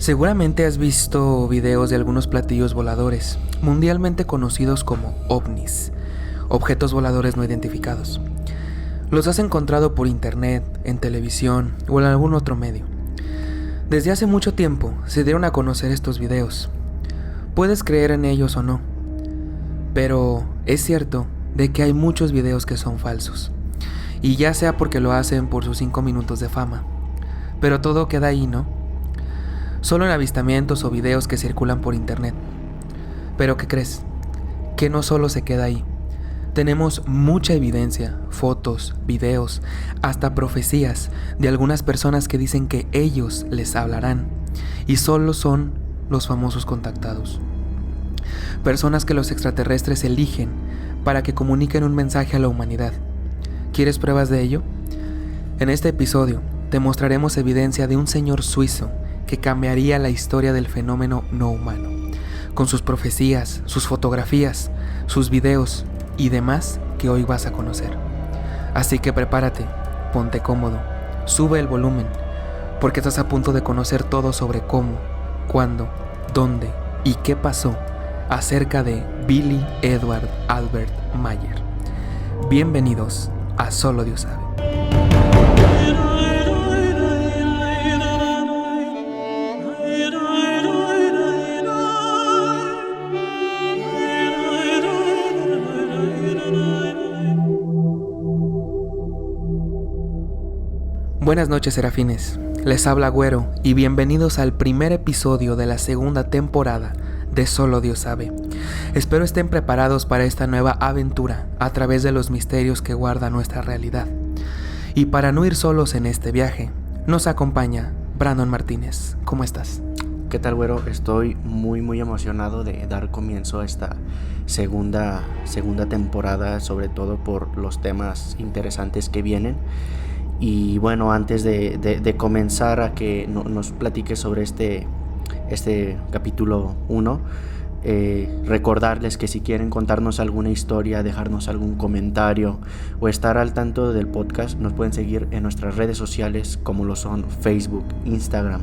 Seguramente has visto videos de algunos platillos voladores, mundialmente conocidos como ovnis, objetos voladores no identificados. Los has encontrado por internet, en televisión o en algún otro medio. Desde hace mucho tiempo se dieron a conocer estos videos. Puedes creer en ellos o no, pero es cierto de que hay muchos videos que son falsos, y ya sea porque lo hacen por sus 5 minutos de fama, pero todo queda ahí, ¿no? Solo en avistamientos o videos que circulan por internet. Pero ¿qué crees? Que no solo se queda ahí. Tenemos mucha evidencia, fotos, videos, hasta profecías de algunas personas que dicen que ellos les hablarán y solo son los famosos contactados. Personas que los extraterrestres eligen para que comuniquen un mensaje a la humanidad. ¿Quieres pruebas de ello? En este episodio te mostraremos evidencia de un señor suizo que cambiaría la historia del fenómeno no humano, con sus profecías, sus fotografías, sus videos y demás que hoy vas a conocer. Así que prepárate, ponte cómodo, sube el volumen, porque estás a punto de conocer todo sobre cómo, cuándo, dónde y qué pasó acerca de Billy Edward Albert Mayer. Bienvenidos a Solo Dios Sabe. Buenas noches, serafines. Les habla Güero y bienvenidos al primer episodio de la segunda temporada de Solo Dios Sabe. Espero estén preparados para esta nueva aventura a través de los misterios que guarda nuestra realidad. Y para no ir solos en este viaje, nos acompaña Brandon Martínez. ¿Cómo estás? ¿Qué tal, Güero? Estoy muy emocionado de dar comienzo a esta segunda temporada, sobre todo por los temas interesantes que vienen. Y bueno, antes de comenzar a que nos platiques sobre este capítulo 1, recordarles que si quieren contarnos alguna historia, dejarnos algún comentario o estar al tanto del podcast, nos pueden seguir en nuestras redes sociales como lo son Facebook, Instagram,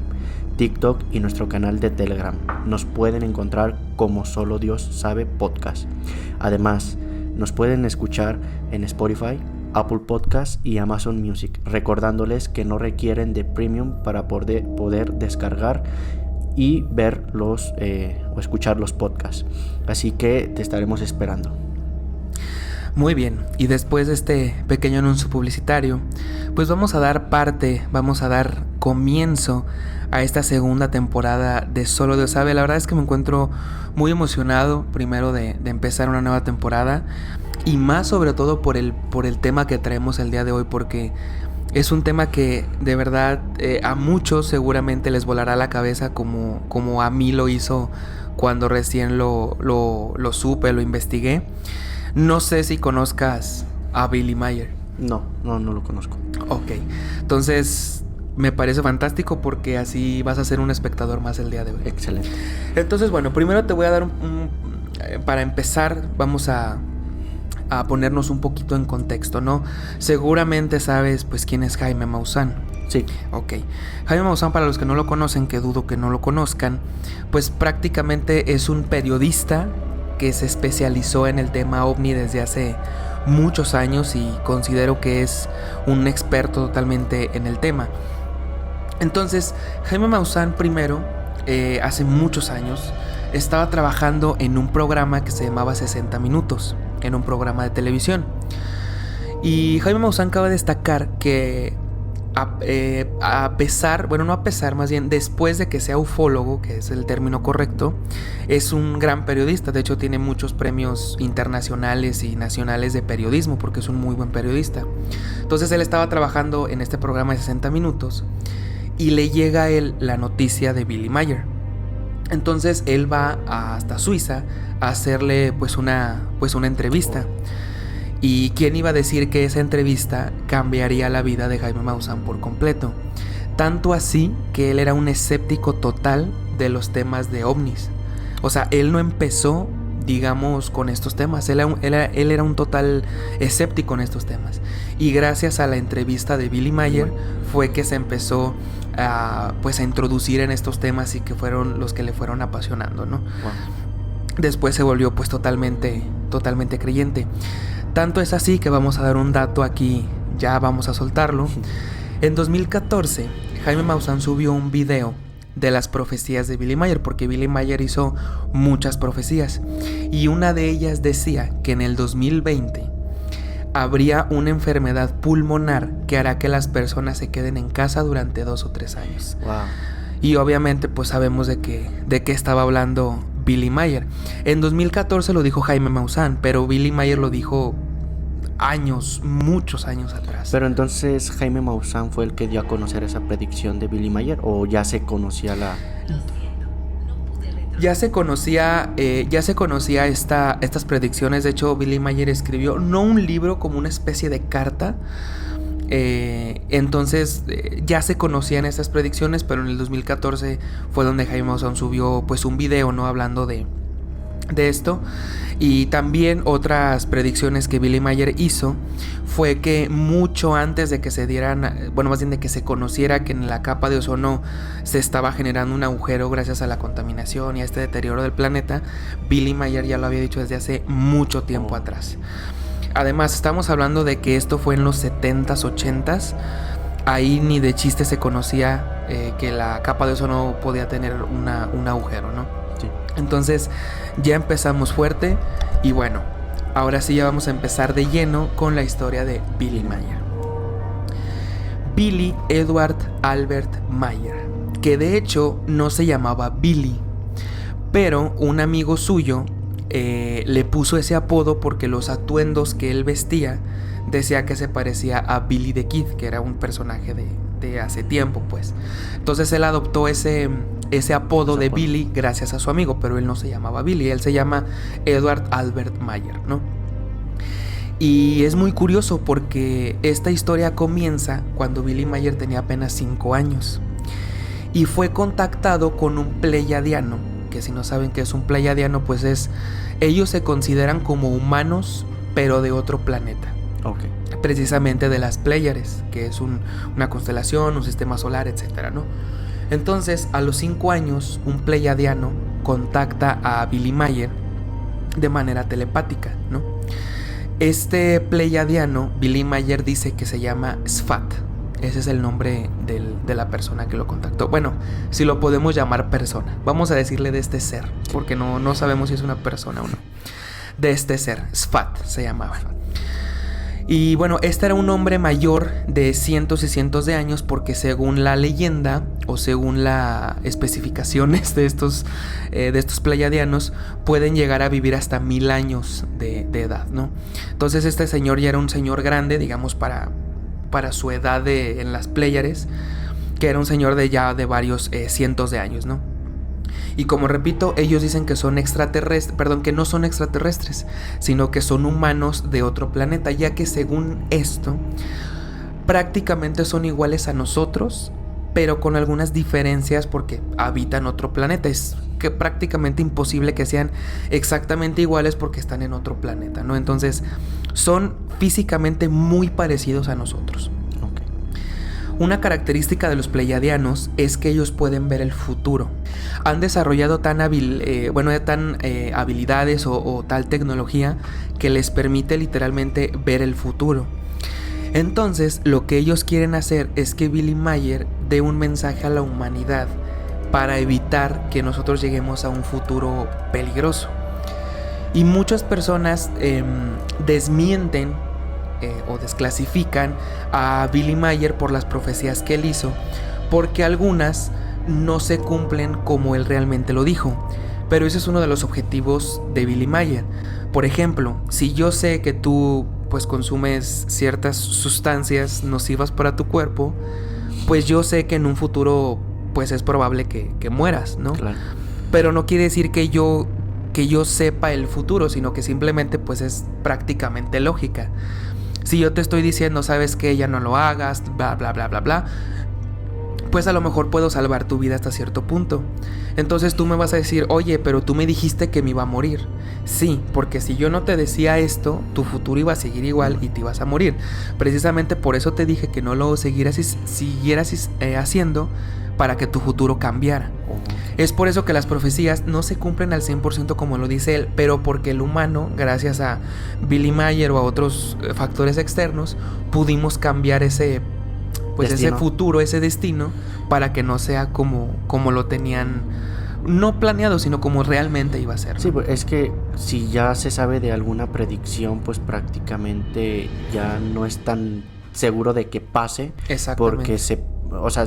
TikTok y nuestro canal de Telegram. Nos pueden encontrar como Solo Dios Sabe Podcast. Además, nos pueden escuchar en Spotify, Apple Podcasts y Amazon Music, recordándoles que no requieren de premium para poder descargar y ver o escuchar los podcasts. Así que te estaremos esperando. Muy bien, y después de este pequeño anuncio publicitario, pues vamos a dar comienzo a esta segunda temporada de Solo Dios Sabe. La verdad es que me encuentro muy emocionado primero de empezar una nueva temporada, y más sobre todo por el tema que traemos el día de hoy, porque es un tema que de verdad a muchos seguramente les volará la cabeza como a mí lo hizo cuando recién lo supe, lo investigué. No sé si conozcas a Billy Mayer. No lo conozco. Ok, entonces me parece fantástico porque así vas a ser un espectador más el día de hoy. Excelente. Entonces, bueno, primero te voy a dar para empezar, vamos a ponernos un poquito en contexto, ¿no? Seguramente sabes, pues, quién es Jaime Maussan. Sí. Ok. Jaime Maussan, para los que no lo conocen, que dudo que no lo conozcan, pues prácticamente es un periodista que se especializó en el tema ovni desde hace muchos años y considero que es un experto totalmente en el tema. Entonces, Jaime Maussan primero, hace muchos años, estaba trabajando en un programa que se llamaba 60 Minutos, en un programa de televisión. Y Jaime Maussan cabe destacar que después de que sea ufólogo, que es el término correcto, es un gran periodista. De hecho, tiene muchos premios internacionales y nacionales de periodismo porque es un muy buen periodista. Entonces él estaba trabajando en este programa de 60 Minutos y le llega a él la noticia de Billy Mayer. Entonces él va hasta Suiza a hacerle pues una entrevista. ¿Y quién iba a decir que esa entrevista cambiaría la vida de Jaime Maussan por completo? Tanto así que él era un escéptico total de los temas de ovnis. O sea, él no empezó, digamos, con estos temas. Él era un total escéptico en estos temas. Y gracias a la entrevista de Billy Mayer fue que se empezó pues a introducir en estos temas y que fueron los que le fueron apasionando, ¿no? Wow. Después se volvió pues totalmente creyente. Tanto es así que vamos a dar un dato aquí, ya vamos a soltarlo. En 2014, Jaime Maussan subió un video de las profecías de Billy Meier, porque Billy Meier hizo muchas profecías y una de ellas decía que en el 2020 habría una enfermedad pulmonar que hará que las personas se queden en casa durante 2 o 3 años. Wow. Y obviamente pues sabemos de qué estaba hablando Billy Meier. En 2014 lo dijo Jaime Maussan, pero Billy Meier lo dijo muchos años atrás. Pero entonces Jaime Maussan fue el que dio a conocer esa predicción de Billy Meier, o ya se conocía la... Ya se conocía estas predicciones. De hecho, Billy Meier escribió no un libro, como una especie de carta. Entonces ya se conocían estas predicciones, pero en el 2014 fue donde Jaime Maussan subió pues un video, ¿no? Hablando de esto. Y también otras predicciones que Billy Meier hizo fue que mucho antes de que se dieran, bueno, más bien de que se conociera que en la capa de ozono se estaba generando un agujero gracias a la contaminación y a este deterioro del planeta, Billy Meier ya lo había dicho desde hace mucho tiempo atrás. Además, estamos hablando de que esto fue en los 70s, 80s. Ahí ni de chiste se conocía que la capa de ozono podía tener un agujero, ¿no? Sí. Entonces ya empezamos fuerte y bueno, ahora sí ya vamos a empezar de lleno con la historia de Billy Meier. Billy Edward Albert Meier, que de hecho no se llamaba Billy, pero un amigo suyo le puso ese apodo porque los atuendos que él vestía decía que se parecía a Billy the Kid, que era un personaje de hace tiempo, pues. Entonces él adoptó ese apodo de Billy gracias a su amigo, pero él no se llamaba Billy, él se llama Edward Albert Meier, ¿no? Y es muy curioso porque esta historia comienza cuando Billy Meier tenía apenas 5 años y fue contactado con un pleiadiano, que si no saben qué es un pleiadiano, pues ellos se consideran como humanos, pero de otro planeta. Okay. Precisamente de las Pléyades, que es una constelación, un sistema solar, etcétera, ¿no? Entonces, a los 5 años, un pleiadiano contacta a Billy Meier de manera telepática, ¿no? Este pleiadiano, Billy Meier dice que se llama Sfat. Ese es el nombre de la persona que lo contactó. Bueno, si lo podemos llamar persona. Vamos a decirle de este ser, porque no sabemos si es una persona o no. De este ser, Sfat se llamaba. Y bueno, este era un hombre mayor de cientos y cientos de años, porque según la leyenda o según las especificaciones de estos pleiadianos, pueden llegar a vivir hasta 1000 años de edad, ¿no? Entonces este señor ya era un señor grande, digamos, para su edad en las Pléyades, que era un señor de varios cientos de años, ¿no? Y como repito, ellos dicen que son que no son extraterrestres, sino que son humanos de otro planeta, ya que según esto, prácticamente son iguales a nosotros, pero con algunas diferencias porque habitan otro planeta. Es que prácticamente imposible que sean exactamente iguales porque están en otro planeta, ¿no? Entonces, son físicamente muy parecidos a nosotros. Una característica de los pleiadianos es que ellos pueden ver el futuro. Han desarrollado habilidades o tal tecnología que les permite literalmente ver el futuro. Entonces, lo que ellos quieren hacer es que Billy Meier dé un mensaje a la humanidad para evitar que nosotros lleguemos a un futuro peligroso. Y muchas personas desmienten o desclasifican a Billy Meier por las profecías que él hizo, porque algunas no se cumplen como él realmente lo dijo. Pero ese es uno de los objetivos de Billy Meier. Por ejemplo, si yo sé que tú pues consumes ciertas sustancias nocivas para tu cuerpo, pues yo sé que en un futuro pues es probable que mueras, ¿no? Claro. Pero no quiere decir que yo sepa el futuro, sino que simplemente pues es prácticamente lógica. Si yo te estoy diciendo, sabes que ya no lo hagas, bla bla bla bla bla, pues a lo mejor puedo salvar tu vida hasta cierto punto. Entonces tú me vas a decir, oye, pero tú me dijiste que me iba a morir. Sí, porque si yo no te decía esto, tu futuro iba a seguir igual y te ibas a morir. Precisamente por eso te dije que no lo siguieras haciendo, para que tu futuro cambiara. Es por eso que las profecías no se cumplen al 100% como lo dice él, pero porque el humano, gracias a Billy Mayer o a otros factores externos, pudimos cambiar ese futuro, ese destino, para que no sea como lo tenían, no planeado, sino como realmente iba a ser, ¿no? Sí, pues es que si ya se sabe de alguna predicción, pues prácticamente ya no es tan seguro de que pase. Exactamente. Porque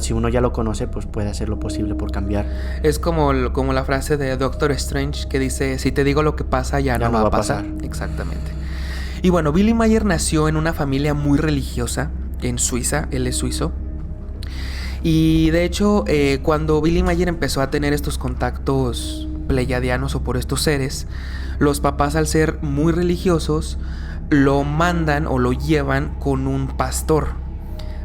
si uno ya lo conoce, pues puede hacer lo posible por cambiar. Es como la frase de Doctor Strange que dice, si te digo lo que pasa, ya no va a pasar. Exactamente. Y bueno, Billy Mayer nació en una familia muy religiosa en Suiza, él es suizo. Y de hecho, cuando Billy Mayer empezó a tener estos contactos pleiadianos o por estos seres, los papás, al ser muy religiosos, lo mandan o lo llevan con un pastor,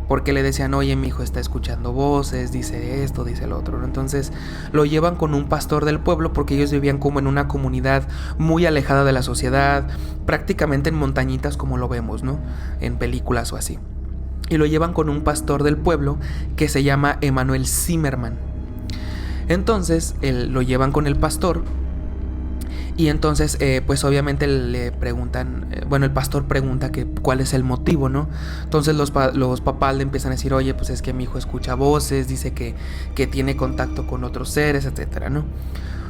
porque le decían, oye, mi hijo está escuchando voces, dice esto, dice lo otro, ¿no? Entonces lo llevan con un pastor del pueblo, porque ellos vivían como en una comunidad muy alejada de la sociedad, prácticamente en montañitas como lo vemos, ¿no? En películas o así. Y lo llevan con un pastor del pueblo que se llama Emanuel Zimmerman. Entonces lo llevan con el pastor. Y entonces, pues obviamente le preguntan, el pastor pregunta que cuál es el motivo, ¿no? Entonces los papás le empiezan a decir, oye, pues es que mi hijo escucha voces, dice que tiene contacto con otros seres, etcétera, ¿no?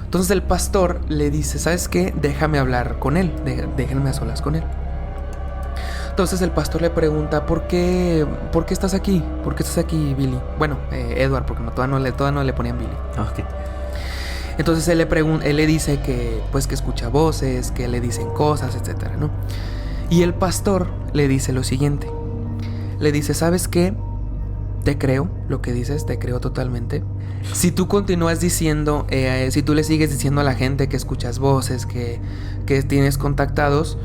Entonces el pastor le dice, ¿sabes qué? Déjame hablar con él, déjenme a solas con él. Entonces el pastor le pregunta, ¿por qué estás aquí? ¿Por qué estás aquí, Billy? Bueno, Edward, porque todavía no le ponían Billy. Okay. Entonces él le dice que escucha voces, que le dicen cosas, etcétera, ¿no? Y el pastor le dice lo siguiente. Le dice, ¿sabes qué? Te creo lo que dices, te creo totalmente. Si tú continúas diciendo, si tú le sigues diciendo a la gente que escuchas voces, que tienes contactados,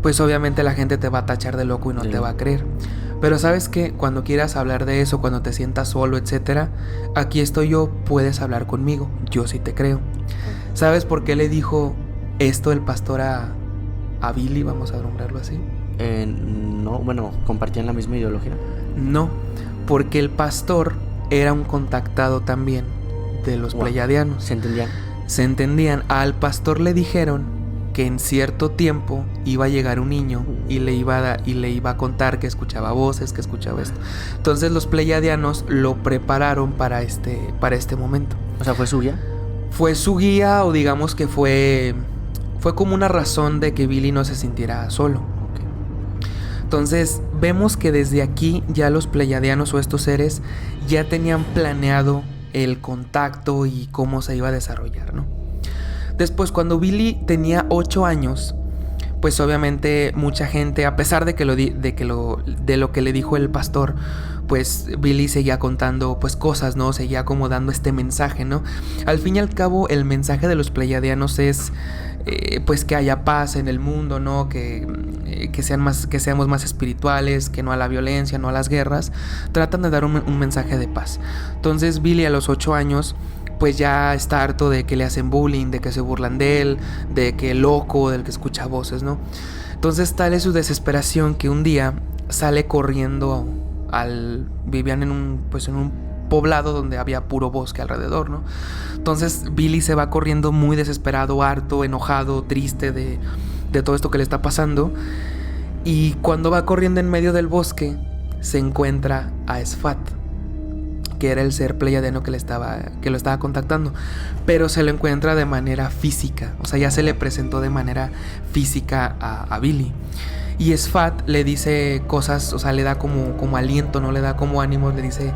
pues obviamente la gente te va a tachar de loco y no te va a creer. Pero ¿sabes qué? Cuando quieras hablar de eso, cuando te sientas solo, etcétera, aquí estoy yo, puedes hablar conmigo, yo sí te creo. ¿Sabes por qué le dijo esto el pastor a Billy? Vamos a nombrarlo así. No, ¿compartían la misma ideología? No, porque el pastor era un contactado también de los pleiadianos. ¿Se entendían? Al pastor le dijeron que en cierto tiempo iba a llegar un niño y le iba a contar que escuchaba voces, que escuchaba esto. Entonces los pleiadianos lo prepararon para este momento. O sea, ¿fue su guía? Fue su guía, o digamos que fue como una razón de que Billy no se sintiera solo. Okay. Entonces vemos que desde aquí ya los pleiadianos o estos seres ya tenían planeado el contacto y cómo se iba a desarrollar, ¿no? Después, cuando Billy tenía 8 años, pues obviamente mucha gente, a pesar de lo que le dijo el pastor, pues Billy seguía contando pues cosas, ¿no? Seguía como dando este mensaje, ¿no? Al fin y al cabo, el mensaje de los pleiadianos es pues que haya paz en el mundo, ¿no? Que seamos más espirituales, que no a la violencia, no a las guerras. Tratan de dar un mensaje de paz. Entonces Billy, a los 8 años, pues ya está harto de que le hacen bullying, de que se burlan de él, de que loco, del que escucha voces, ¿no? Entonces tal es su desesperación que un día sale corriendo vivían en un poblado donde había puro bosque alrededor, ¿no? Entonces Billy se va corriendo muy desesperado, harto, enojado, triste de todo esto que le está pasando. Y cuando va corriendo en medio del bosque, se encuentra a Sfat, que era el ser pleiadiano que lo estaba contactando, pero se lo encuentra de manera física, o sea, ya se le presentó de manera física a Billy. Y Sfat le dice cosas, o sea, le da como aliento, no le da como ánimo, le dice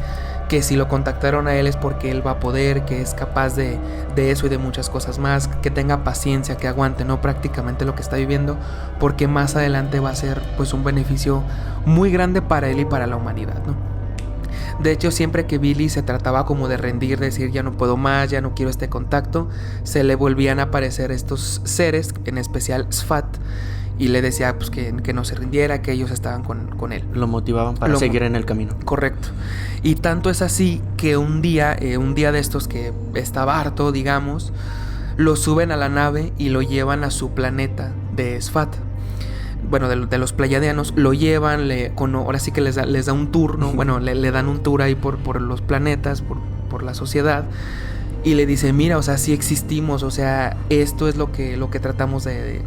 que si lo contactaron a él es porque él va a poder, que es capaz de eso y de muchas cosas más, que tenga paciencia, que aguante, ¿no? Prácticamente lo que está viviendo, porque más adelante va a ser pues un beneficio muy grande para él y para la humanidad, ¿no? De hecho, siempre que Billy se trataba como de rendir, de decir ya no puedo más, ya no quiero este contacto, se le volvían a aparecer estos seres, en especial Sfat, y le decía pues que no se rindiera, que ellos estaban con él. Lo motivaban para seguir en el camino. Correcto. Y tanto es así que un día de estos que estaba harto, digamos, lo suben a la nave y lo llevan a su planeta de Sfat. Bueno, de los pleiadianos, lo llevan, ahora sí que les da un tour, ¿no? Bueno, le dan un tour ahí por los planetas, por la sociedad, y le dice, mira, o sea, sí existimos, o sea, esto es lo que tratamos de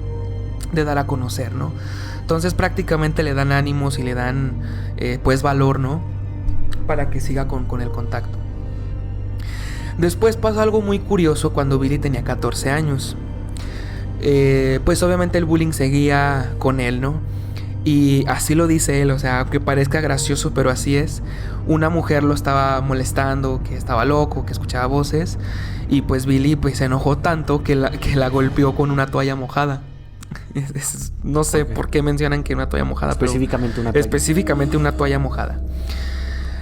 dar a conocer, ¿no? Entonces prácticamente le dan ánimos y le dan, pues, valor, ¿no? Para que siga con el contacto. Después pasa algo muy curioso cuando Billy tenía 14 años. Pues obviamente el bullying seguía con él, ¿no? Y así lo dice él, o sea, que parezca gracioso, pero así es. Una mujer lo estaba molestando, que estaba loco, que escuchaba voces, y pues Billy pues se enojó tanto que la golpeó con una toalla mojada. No sé por qué mencionan que una toalla mojada, específicamente una toalla mojada.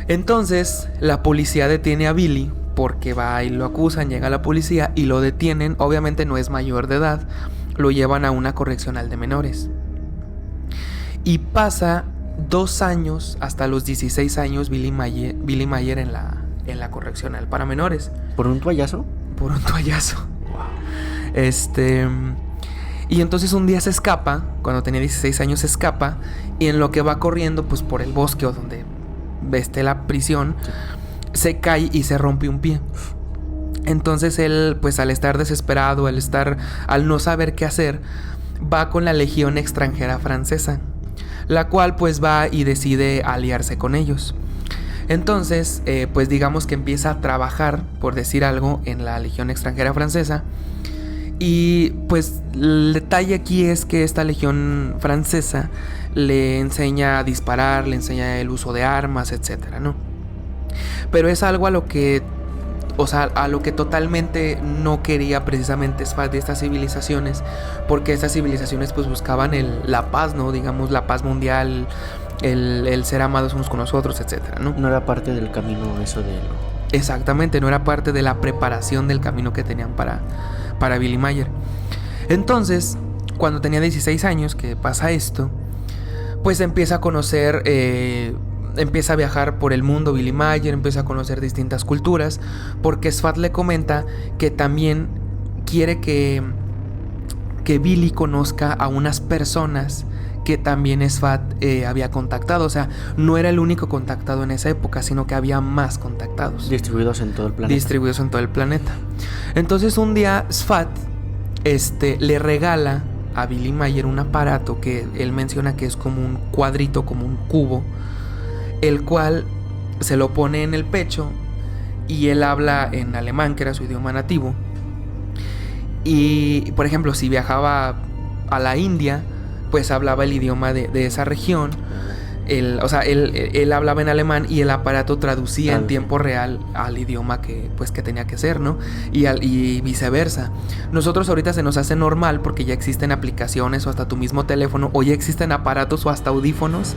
Entonces la policía detiene a Billy porque va y lo acusan, llega la policía y lo detienen. Obviamente no es mayor de edad, lo llevan a una correccional de menores. Y pasa 2 años, hasta los 16 años, Billy Mayer en la correccional para menores. ¿Por un toallazo? Por un toallazo. Wow. Y entonces un día se escapa, cuando tenía 16 años se escapa, y en lo que va corriendo pues por el bosque o donde esté la prisión, se cae y se rompe un pie. Entonces él, pues al estar desesperado, al no saber qué hacer, va con la Legión Extranjera Francesa, la cual pues va y decide aliarse con ellos. Entonces, pues digamos que empieza a trabajar, por decir algo, en la Legión Extranjera Francesa. Y pues el detalle aquí es que esta Legión Francesa le enseña a disparar, le enseña el uso de armas, etcétera, ¿no? Pero es algo a lo que totalmente no quería precisamente Sfat de estas civilizaciones, porque estas civilizaciones pues buscaban la paz, ¿no? Digamos, la paz mundial, el ser amados unos con los otros, etcétera, ¿no? No era parte del camino eso de... Exactamente, no era parte de la preparación del camino que tenían para Billy Mayer. Entonces, cuando tenía 16 años que pasa esto, pues empieza a conocer... empieza a viajar por el mundo Billy Mayer, empieza a conocer distintas culturas, porque Sfat le comenta que también quiere que Billy conozca a unas personas que también Sfat había contactado. O sea, no era el único contactado en esa época, sino que había más contactados. Distribuidos en todo el planeta. Entonces un día Sfat le regala a Billy Mayer un aparato que él menciona que es como un cuadrito, como un cubo, el cual se lo pone en el pecho y él habla en alemán, que era su idioma nativo. Y, por ejemplo, si viajaba a la India, pues hablaba el idioma de esa región. Él hablaba en alemán y el aparato traducía en tiempo real al idioma que tenía que ser, ¿no? Y viceversa. Nosotros ahorita se nos hace normal porque ya existen aplicaciones o hasta tu mismo teléfono, o ya existen aparatos o hasta audífonos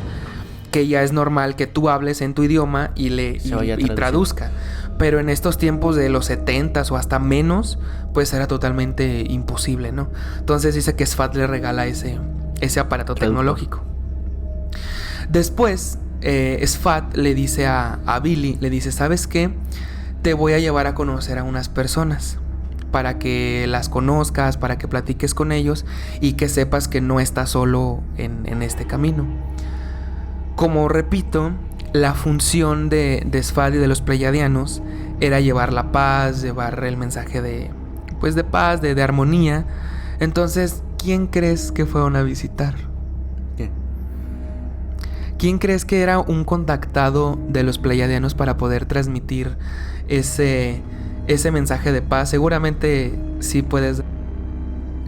que ya es normal que tú hables en tu idioma y traduzca. Pero en estos tiempos de los 70s o hasta menos, pues era totalmente imposible, ¿no? Entonces dice que Sfat le regala ese aparato tecnológico. Después, Sfat le dice a Billy, le dice, ¿sabes qué? Te voy a llevar a conocer a unas personas para que las conozcas, para que platiques con ellos y que sepas que no estás solo en este camino. Como repito, la función de Sfat y de los pleiadianos era llevar la paz, llevar el mensaje de paz, de armonía. Entonces, ¿quién crees que fueron a visitar? ¿Qué? ¿Quién crees que era un contactado de los pleiadianos para poder transmitir ese mensaje de paz? Seguramente sí puedes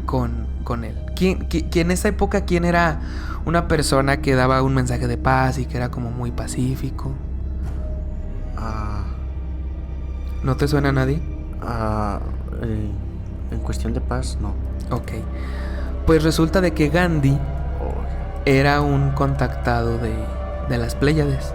con él. ¿Quién en esa época, quién era una persona que daba un mensaje de paz y que era como muy pacífico? ¿No te suena a nadie? En cuestión de paz, no. Ok. Pues resulta de que Gandhi era un contactado de las Pléyades.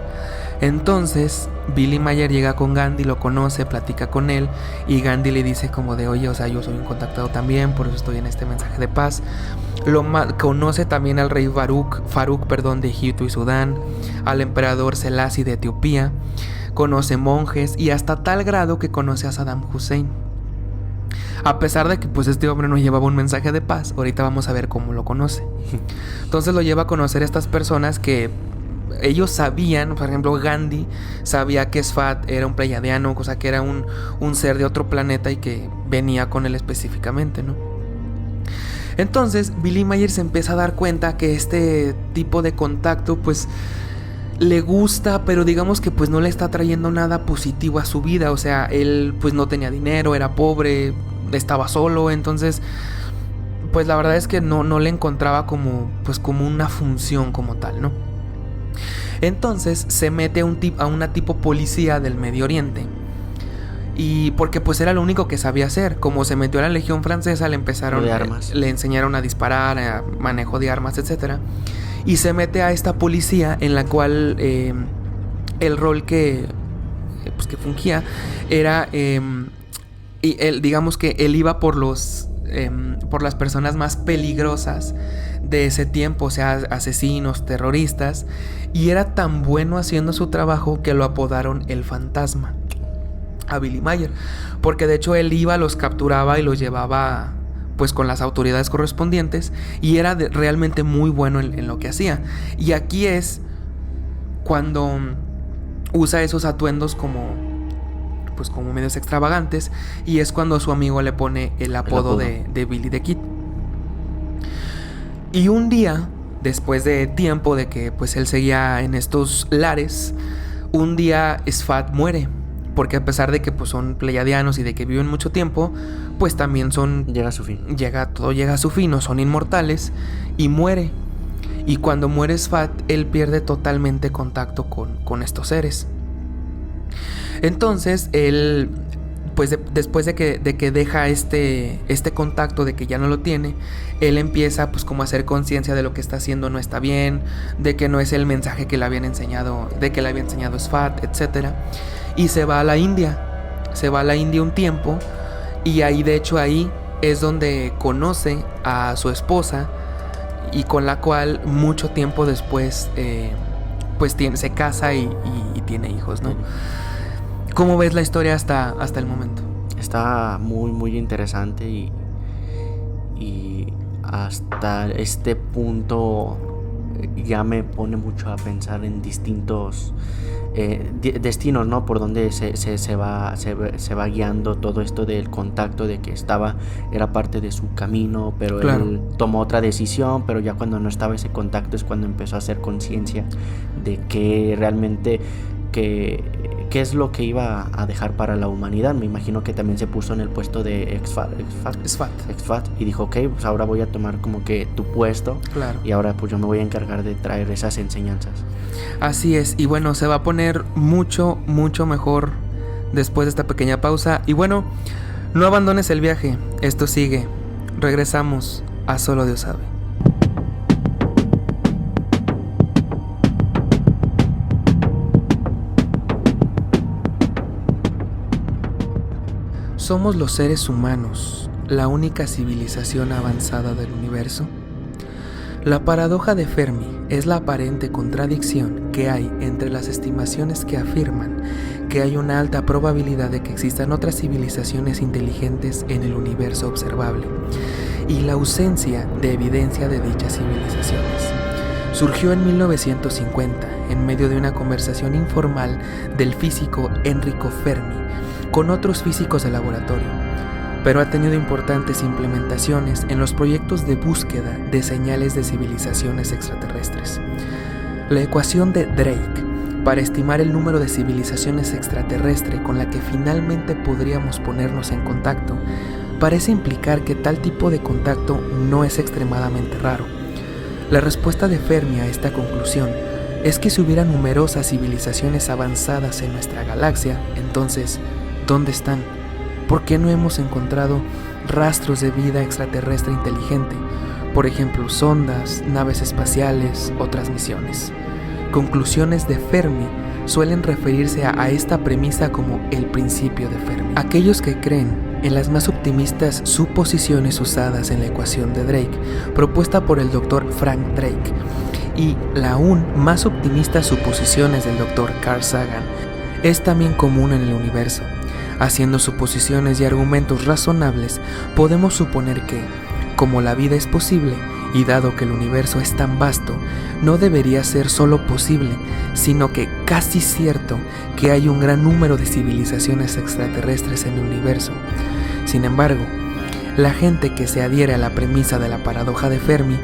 Entonces Billy Mayer llega con Gandhi, lo conoce, platica con él, y Gandhi le dice como de, oye, o sea, yo soy un contactado también, por eso estoy en este mensaje de paz. Conoce también al rey Faruk de Egipto y Sudán, al emperador Selassie de Etiopía, conoce monjes y hasta tal grado que conoce a Saddam Hussein. A pesar de que pues este hombre no llevaba un mensaje de paz, ahorita vamos a ver cómo lo conoce. Entonces lo lleva a conocer a estas personas que ellos sabían, por ejemplo Gandhi sabía que Sfat era un pleiadiano, o sea que era un ser de otro planeta y que venía con él específicamente, ¿no? Entonces Billy Mayer se empieza a dar cuenta que este tipo de contacto pues le gusta, pero digamos que pues no le está trayendo nada positivo a su vida. O sea, él pues no tenía dinero, era pobre, estaba solo, entonces pues la verdad es que no le encontraba como una función como tal, ¿no? Entonces se mete a una tipo policía del Medio Oriente. Y porque pues era lo único que sabía hacer. Como se metió a la Legión Francesa, le enseñaron a disparar, a manejo de armas, etc. Y se mete a esta policía en la cual el rol que fungía era y él, digamos que él iba por las personas más peligrosas de ese tiempo, o sea, asesinos, terroristas, y era tan bueno haciendo su trabajo que lo apodaron el Fantasma a Billy Mayer, porque de hecho él iba, los capturaba y los llevaba pues con las autoridades correspondientes, y era realmente muy bueno en lo que hacía. Y aquí es cuando usa esos atuendos como medios extravagantes, y es cuando su amigo le pone el apodo de Billy the Kid. Y un día, después de tiempo de que pues él seguía en estos lares, un día Sfat muere, porque a pesar de que pues son pleiadianos y de que viven mucho tiempo, pues también llega a su fin. Todo llega a su fin, no son inmortales, y muere. Y cuando muere Sfat, él pierde totalmente contacto con estos seres. Entonces él, pues después de que deja este contacto, de que ya no lo tiene, él empieza pues como a hacer conciencia de lo que está haciendo no está bien, de que no es el mensaje que le había enseñado Sfat, etc. Y se va a la India un tiempo, y ahí de hecho ahí es donde conoce a su esposa, y con la cual mucho tiempo después se casa y tiene hijos, ¿no? ¿Cómo ves la historia hasta el momento? Está muy muy interesante y hasta este punto ya me pone mucho a pensar en distintos destinos, ¿no? Por donde se va guiando todo esto del contacto, de que era parte de su camino, pero claro, él tomó otra decisión, pero ya cuando no estaba ese contacto es cuando empezó a hacer conciencia de que realmente qué es lo que iba a dejar para la humanidad. Me imagino que también se puso en el puesto de Sfat y dijo, ok, pues ahora voy a tomar como que tu puesto, claro, y ahora pues yo me voy a encargar de traer esas enseñanzas. Así es, y bueno, se va a poner mucho, mucho mejor después de esta pequeña pausa. Y bueno, no abandones el viaje, esto sigue. Regresamos a Solo Dios sabe. ¿Somos los seres humanos la única civilización avanzada del universo? La paradoja de Fermi es la aparente contradicción que hay entre las estimaciones que afirman que hay una alta probabilidad de que existan otras civilizaciones inteligentes en el universo observable y la ausencia de evidencia de dichas civilizaciones. Surgió en 1950 en medio de una conversación informal del físico Enrico Fermi con otros físicos de laboratorio, pero ha tenido importantes implementaciones en los proyectos de búsqueda de señales de civilizaciones extraterrestres. La ecuación de Drake para estimar el número de civilizaciones extraterrestres con la que finalmente podríamos ponernos en contacto parece implicar que tal tipo de contacto no es extremadamente raro. La respuesta de Fermi a esta conclusión es que si hubiera numerosas civilizaciones avanzadas en nuestra galaxia, entonces, ¿dónde están? ¿Por qué no hemos encontrado rastros de vida extraterrestre inteligente? Por ejemplo, sondas, naves espaciales o transmisiones. Conclusiones de Fermi suelen referirse a esta premisa como el principio de Fermi. Aquellos que creen en las más optimistas suposiciones usadas en la ecuación de Drake, propuesta por el Dr. Frank Drake, y la aún más optimistas suposiciones del Dr. Carl Sagan, es también común en el universo. Haciendo suposiciones y argumentos razonables, podemos suponer que, como la vida es posible, y dado que el universo es tan vasto, no debería ser solo posible, sino que casi cierto que hay un gran número de civilizaciones extraterrestres en el universo. Sin embargo, la gente que se adhiere a la premisa de la paradoja de Fermi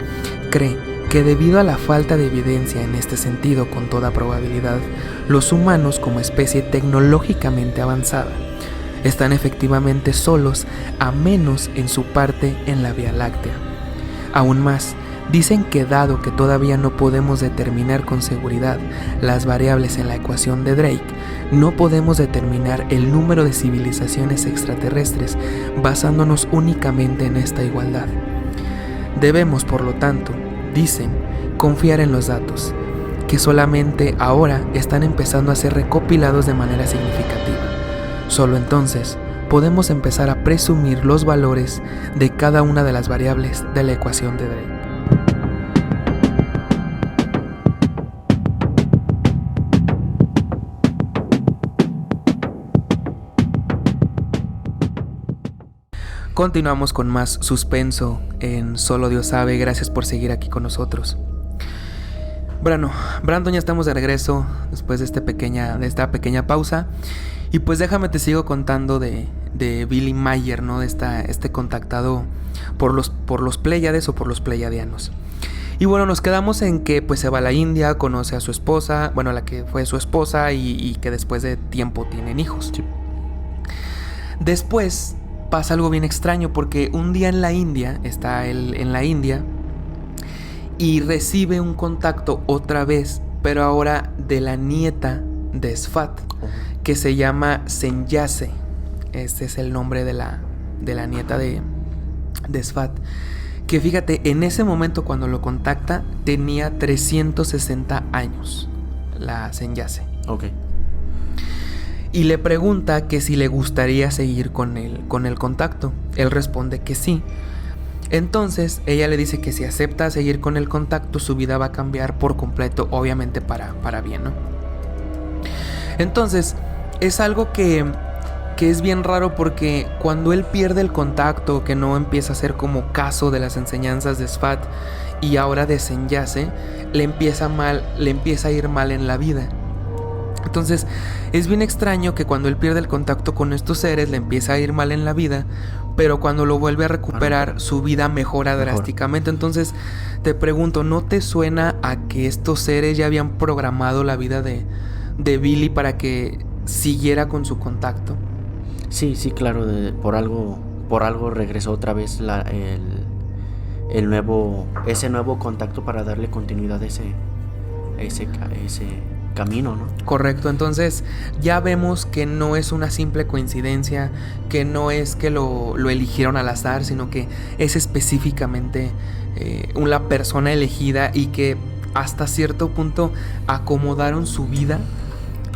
cree que debido a la falta de evidencia en este sentido con toda probabilidad, los humanos como especie tecnológicamente avanzada están efectivamente solos, a menos en su parte en la Vía Láctea. Aún más, dicen que dado que todavía no podemos determinar con seguridad las variables en la ecuación de Drake, no podemos determinar el número de civilizaciones extraterrestres basándonos únicamente en esta igualdad. Debemos, por lo tanto, dicen, confiar en los datos, que solamente ahora están empezando a ser recopilados de manera significativa. Solo entonces podemos empezar a presumir los valores de cada una de las variables de la ecuación de Drake. Continuamos con más suspenso en Solo Dios sabe. Gracias por seguir aquí con nosotros. Bueno, Brandon, ya estamos de regreso después de esta pequeña pausa. Y pues déjame te sigo contando de Billy Meier, ¿no? De este contactado por los Pléyades o por los Pleiadianos. Y bueno, nos quedamos en que pues se va a la India, conoce a su esposa, bueno, a la que fue su esposa y que después de tiempo tienen hijos. Sí. Después pasa algo bien extraño porque un día en la India, está él en la India y recibe un contacto otra vez, pero ahora de la nieta de Sfat, que se llama Senyase. Este es el nombre de la nieta de Sfat. Que fíjate, en ese momento cuando lo contacta tenía 360 años, la Senyase. Ok. Y le pregunta que si le gustaría seguir con el contacto. Él responde que sí. Entonces ella le dice que si acepta seguir con el contacto, su vida va a cambiar por completo, obviamente para bien, ¿no? Entonces es algo que es bien raro porque cuando él pierde el contacto, que no empieza a hacer como caso de las enseñanzas de Sfat y ahora de Senyase, le empieza a ir mal en la vida. Entonces es bien extraño que cuando él pierde el contacto con estos seres le empieza a ir mal en la vida, pero cuando lo vuelve a recuperar su vida mejora drásticamente. Entonces te pregunto, ¿no te suena a que estos seres ya habían programado la vida de Billy para que siguiera con su contacto? Sí, claro, por algo regresó otra vez ese nuevo contacto para darle continuidad a ese camino, ¿no? Correcto, entonces ya vemos que no es una simple coincidencia, que no es que lo eligieron al azar, sino que es específicamente una persona elegida y que hasta cierto punto acomodaron su vida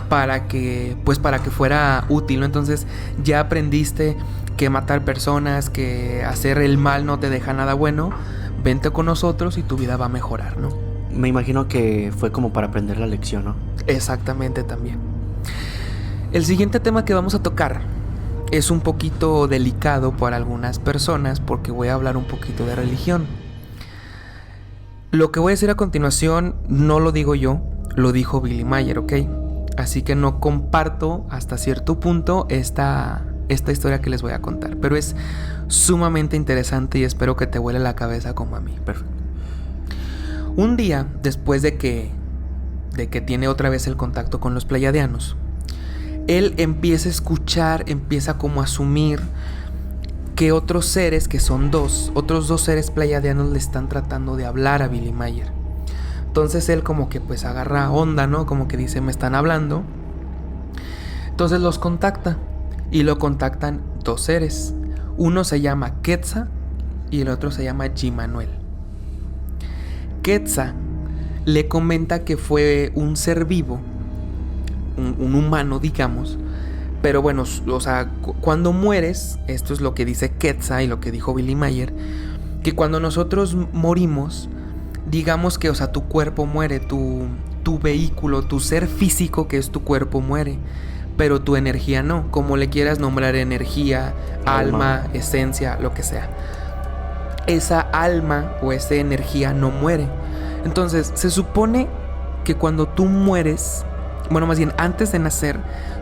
para que fuera útil, ¿no? Entonces ya aprendiste que matar personas, que hacer el mal no te deja nada bueno, vente con nosotros y tu vida va a mejorar, ¿no? Me imagino que fue como para aprender la lección, ¿no? Exactamente, también. El siguiente tema que vamos a tocar es un poquito delicado para algunas personas porque voy a hablar un poquito de religión. Lo que voy a decir a continuación no lo digo yo, lo dijo Billy Meier, ¿ok? Así que no comparto hasta cierto punto esta historia que les voy a contar, pero es sumamente interesante y espero que te vuele la cabeza como a mí. Perfecto. Un día después de que tiene otra vez el contacto con los pleiadianos, él empieza a escuchar, empieza como a asumir que otros seres, que son otros dos seres pleiadianos le están tratando de hablar a Billy Meier. Entonces él como que pues agarra onda, ¿no? Como que dice, me están hablando. Entonces los contacta y lo contactan dos seres. Uno se llama Quetzal y el otro se llama Jimanuel. Quetzal le comenta que fue un ser vivo un humano, digamos. Pero bueno, o sea, cuando mueres, esto es lo que dice Quetzal y lo que dijo Billy Mayer, que cuando nosotros morimos, digamos que, o sea, tu cuerpo muere, tu vehículo, tu ser físico que es tu cuerpo muere, pero tu energía no, como le quieras nombrar, energía, alma, esencia, lo que sea. Esa alma o esa energía no muere. Entonces, se supone que cuando tú mueres, bueno, más bien antes de nacer,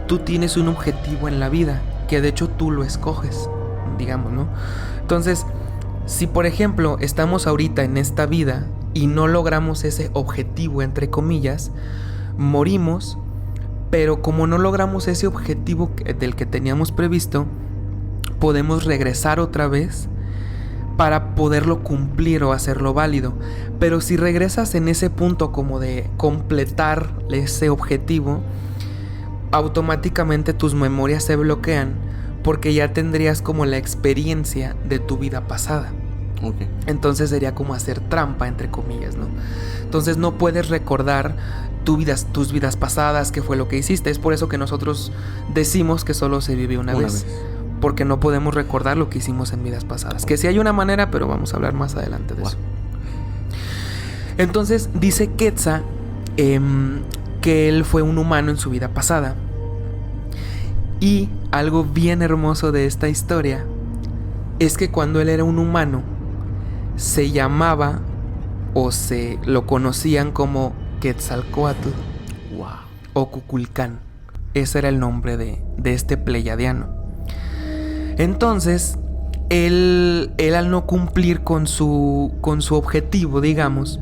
tú tienes un objetivo en la vida, que de hecho tú lo escoges, digamos, ¿no? Entonces, si por ejemplo estamos ahorita en esta vida y no logramos ese objetivo, entre comillas, morimos, pero como no logramos ese objetivo del que teníamos previsto, podemos regresar otra vez para poderlo cumplir o hacerlo válido. Pero si regresas en ese punto como de completar ese objetivo, automáticamente tus memorias se bloquean porque ya tendrías como la experiencia de tu vida pasada. Okay. Entonces sería como hacer trampa, entre comillas, ¿no? Entonces no puedes recordar tus vidas pasadas, qué fue lo que hiciste. Es por eso que nosotros decimos que solo se vive una vez. Porque no podemos recordar lo que hicimos en vidas pasadas. Que sí hay una manera, pero vamos a hablar más adelante de eso. Entonces dice Quetzal que él fue un humano en su vida pasada. Y algo bien hermoso de esta historia es que cuando él era un humano, se llamaba o se lo conocían como Quetzalcóatl o Cuculcán. Ese era el nombre de este pleiadiano. Entonces, él al no cumplir con su objetivo, digamos,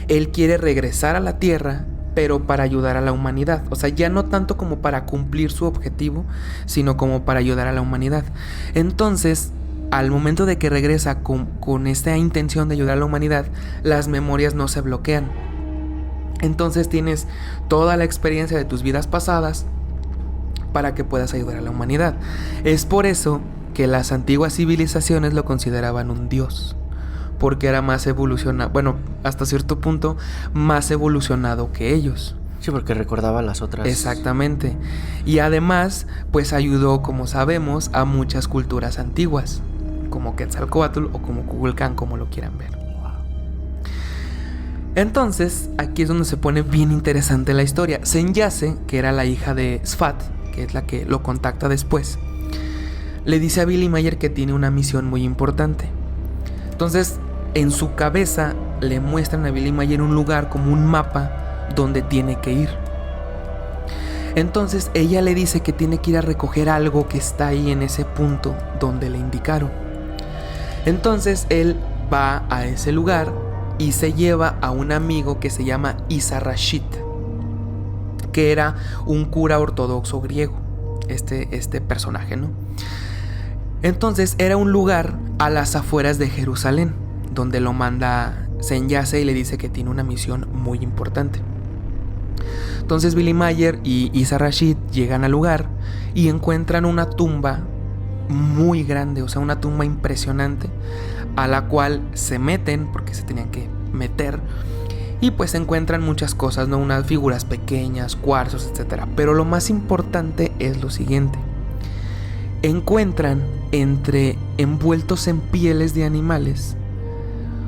él quiere regresar a la Tierra, pero para ayudar a la humanidad. O sea, ya no tanto como para cumplir su objetivo, sino como para ayudar a la humanidad. Entonces, al momento de que regresa con esta intención de ayudar a la humanidad, las memorias no se bloquean. Entonces tienes toda la experiencia de tus vidas pasadas para que puedas ayudar a la humanidad. Es por eso que las antiguas civilizaciones lo consideraban un dios, porque era más evolucionado, bueno, hasta cierto punto más evolucionado que ellos. Sí, porque recordaba las otras. Exactamente. Y además, pues ayudó, como sabemos, a muchas culturas antiguas, como Quetzalcóatl o como Cuculcán, como lo quieran ver. Entonces, aquí es donde se pone bien interesante la historia. Senyase, que era la hija de Sfat, que es la que lo contacta después, le dice a Billy Mayer que tiene una misión muy importante. Entonces, en su cabeza le muestran a Billy Mayer un lugar como un mapa donde tiene que ir. Entonces ella le dice que tiene que ir a recoger algo que está ahí en ese punto donde le indicaron. Entonces él va a ese lugar y se lleva a un amigo que se llama Isa Rashid, que era un cura ortodoxo griego, este personaje, ¿no? Entonces era un lugar a las afueras de Jerusalén, donde lo manda Senyase y le dice que tiene una misión muy importante. Entonces Billy Mayer y Isa Rashid llegan al lugar y encuentran una tumba muy grande, o sea, una tumba impresionante, a la cual se meten, porque se tenían que meter, y pues encuentran muchas cosas, ¿no? Unas figuras pequeñas, cuarzos, etc. Pero lo más importante es lo siguiente: encuentran envueltos en pieles de animales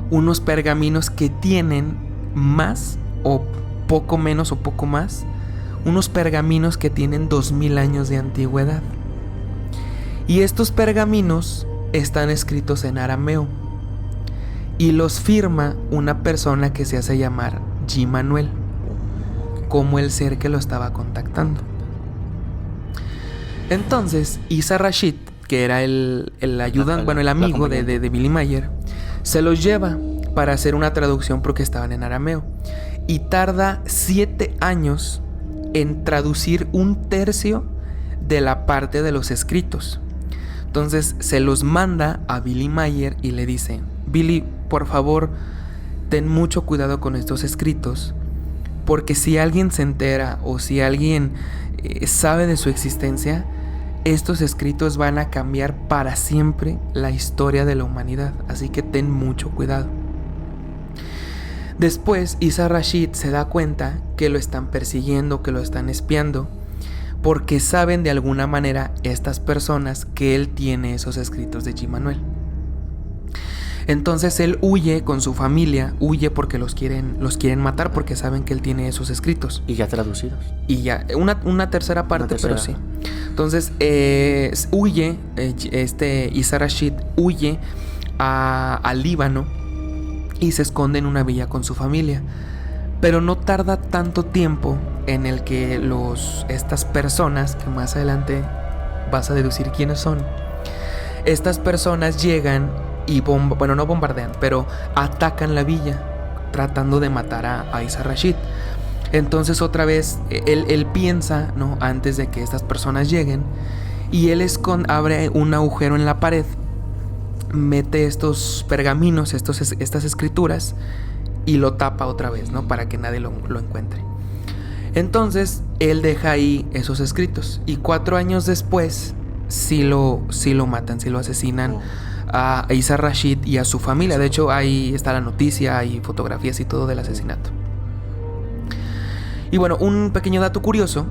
unos pergaminos que tienen más o poco menos o poco más, unos pergaminos que tienen 2000 años de antigüedad. Y estos pergaminos están escritos en arameo y los firma una persona que se hace llamar G. Manuel, como el ser que lo estaba contactando. Entonces Isa Rashid, que era el ayudante, bueno, el amigo de Billy Mayer, se los lleva para hacer una traducción porque estaban en arameo, y tarda 7 años en traducir 1/3 de la parte de los escritos. Entonces se los manda a Billy Mayer y le dice: Billy, por favor, ten mucho cuidado con estos escritos, porque si alguien se entera o si alguien sabe de su existencia, estos escritos van a cambiar para siempre la historia de la humanidad, así que ten mucho cuidado. Después Isa Rashid se da cuenta que lo están persiguiendo, que lo están espiando, porque saben de alguna manera estas personas que él tiene esos escritos de G. Manuel. Entonces él huye con su familia, huye porque los quieren matar porque saben que él tiene esos escritos. Y ya traducidos. Y ya, una tercera parte, pero sí. Entonces huye, Isa Rashid huye al Líbano y se esconde en una villa con su familia. Pero no tarda tanto tiempo en el que estas personas, que más adelante vas a deducir quiénes son, estas personas llegan y no bombardean, pero atacan la villa tratando de matar a Isa Rashid. Entonces otra vez él piensa, ¿no?, antes de que estas personas lleguen, y él abre un agujero en la pared, mete estos pergaminos, estas escrituras, y lo tapa otra vez, ¿no?, para que nadie lo encuentre. Entonces él deja ahí esos escritos, y 4 años después sí lo matan, sí lo asesinan a Isa Rashid y a su familia. De hecho, ahí está la noticia, hay fotografías y todo del asesinato. Y bueno, un pequeño dato curioso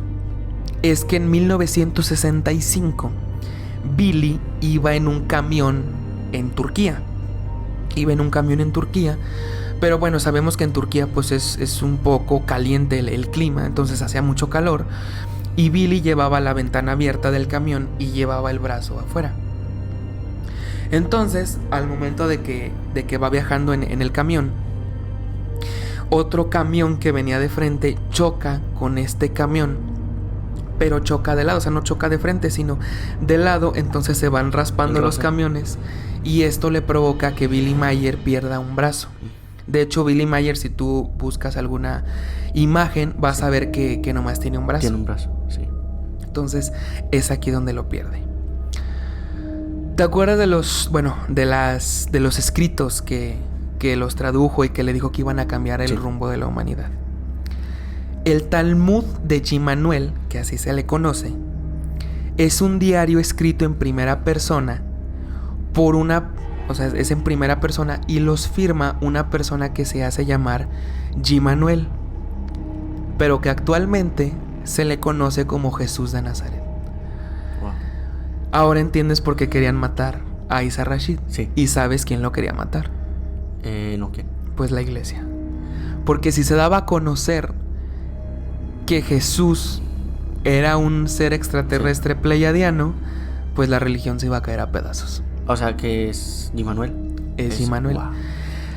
es que en 1965 Billy iba en un camión en Turquía. Pero bueno, sabemos que en Turquía pues es un poco caliente el clima, entonces hacía mucho calor. Y Billy llevaba la ventana abierta del camión y llevaba el brazo afuera. Entonces, al momento de que va viajando en el camión, otro camión que venía de frente choca con este camión, pero choca de lado, o sea, no choca de frente, sino de lado. Entonces se van raspando los camiones, y esto le provoca que Billy Mayer pierda un brazo. De hecho, Billy Mayer, si tú buscas alguna imagen, vas a ver que nomás tiene un brazo. Tiene un brazo, sí. Entonces, es aquí donde lo pierde. ¿Te acuerdas de los escritos que los tradujo y que le dijo que iban a cambiar el rumbo de la humanidad? El Talmud de G. Manuel, que así se le conoce, es un diario escrito en primera persona es en primera persona, y los firma una persona que se hace llamar G. Manuel, pero que actualmente se le conoce como Jesús de Nazaret. Wow. Ahora entiendes por qué querían matar a Isa Rashid. Sí. ¿Y sabes quién lo quería matar? No, ¿quién? Pues la iglesia. Porque si se daba a conocer que Jesús era un ser extraterrestre pleiadiano, pues la religión se iba a caer a pedazos. O sea, que es G. Manuel. Es G. Manuel. Wow.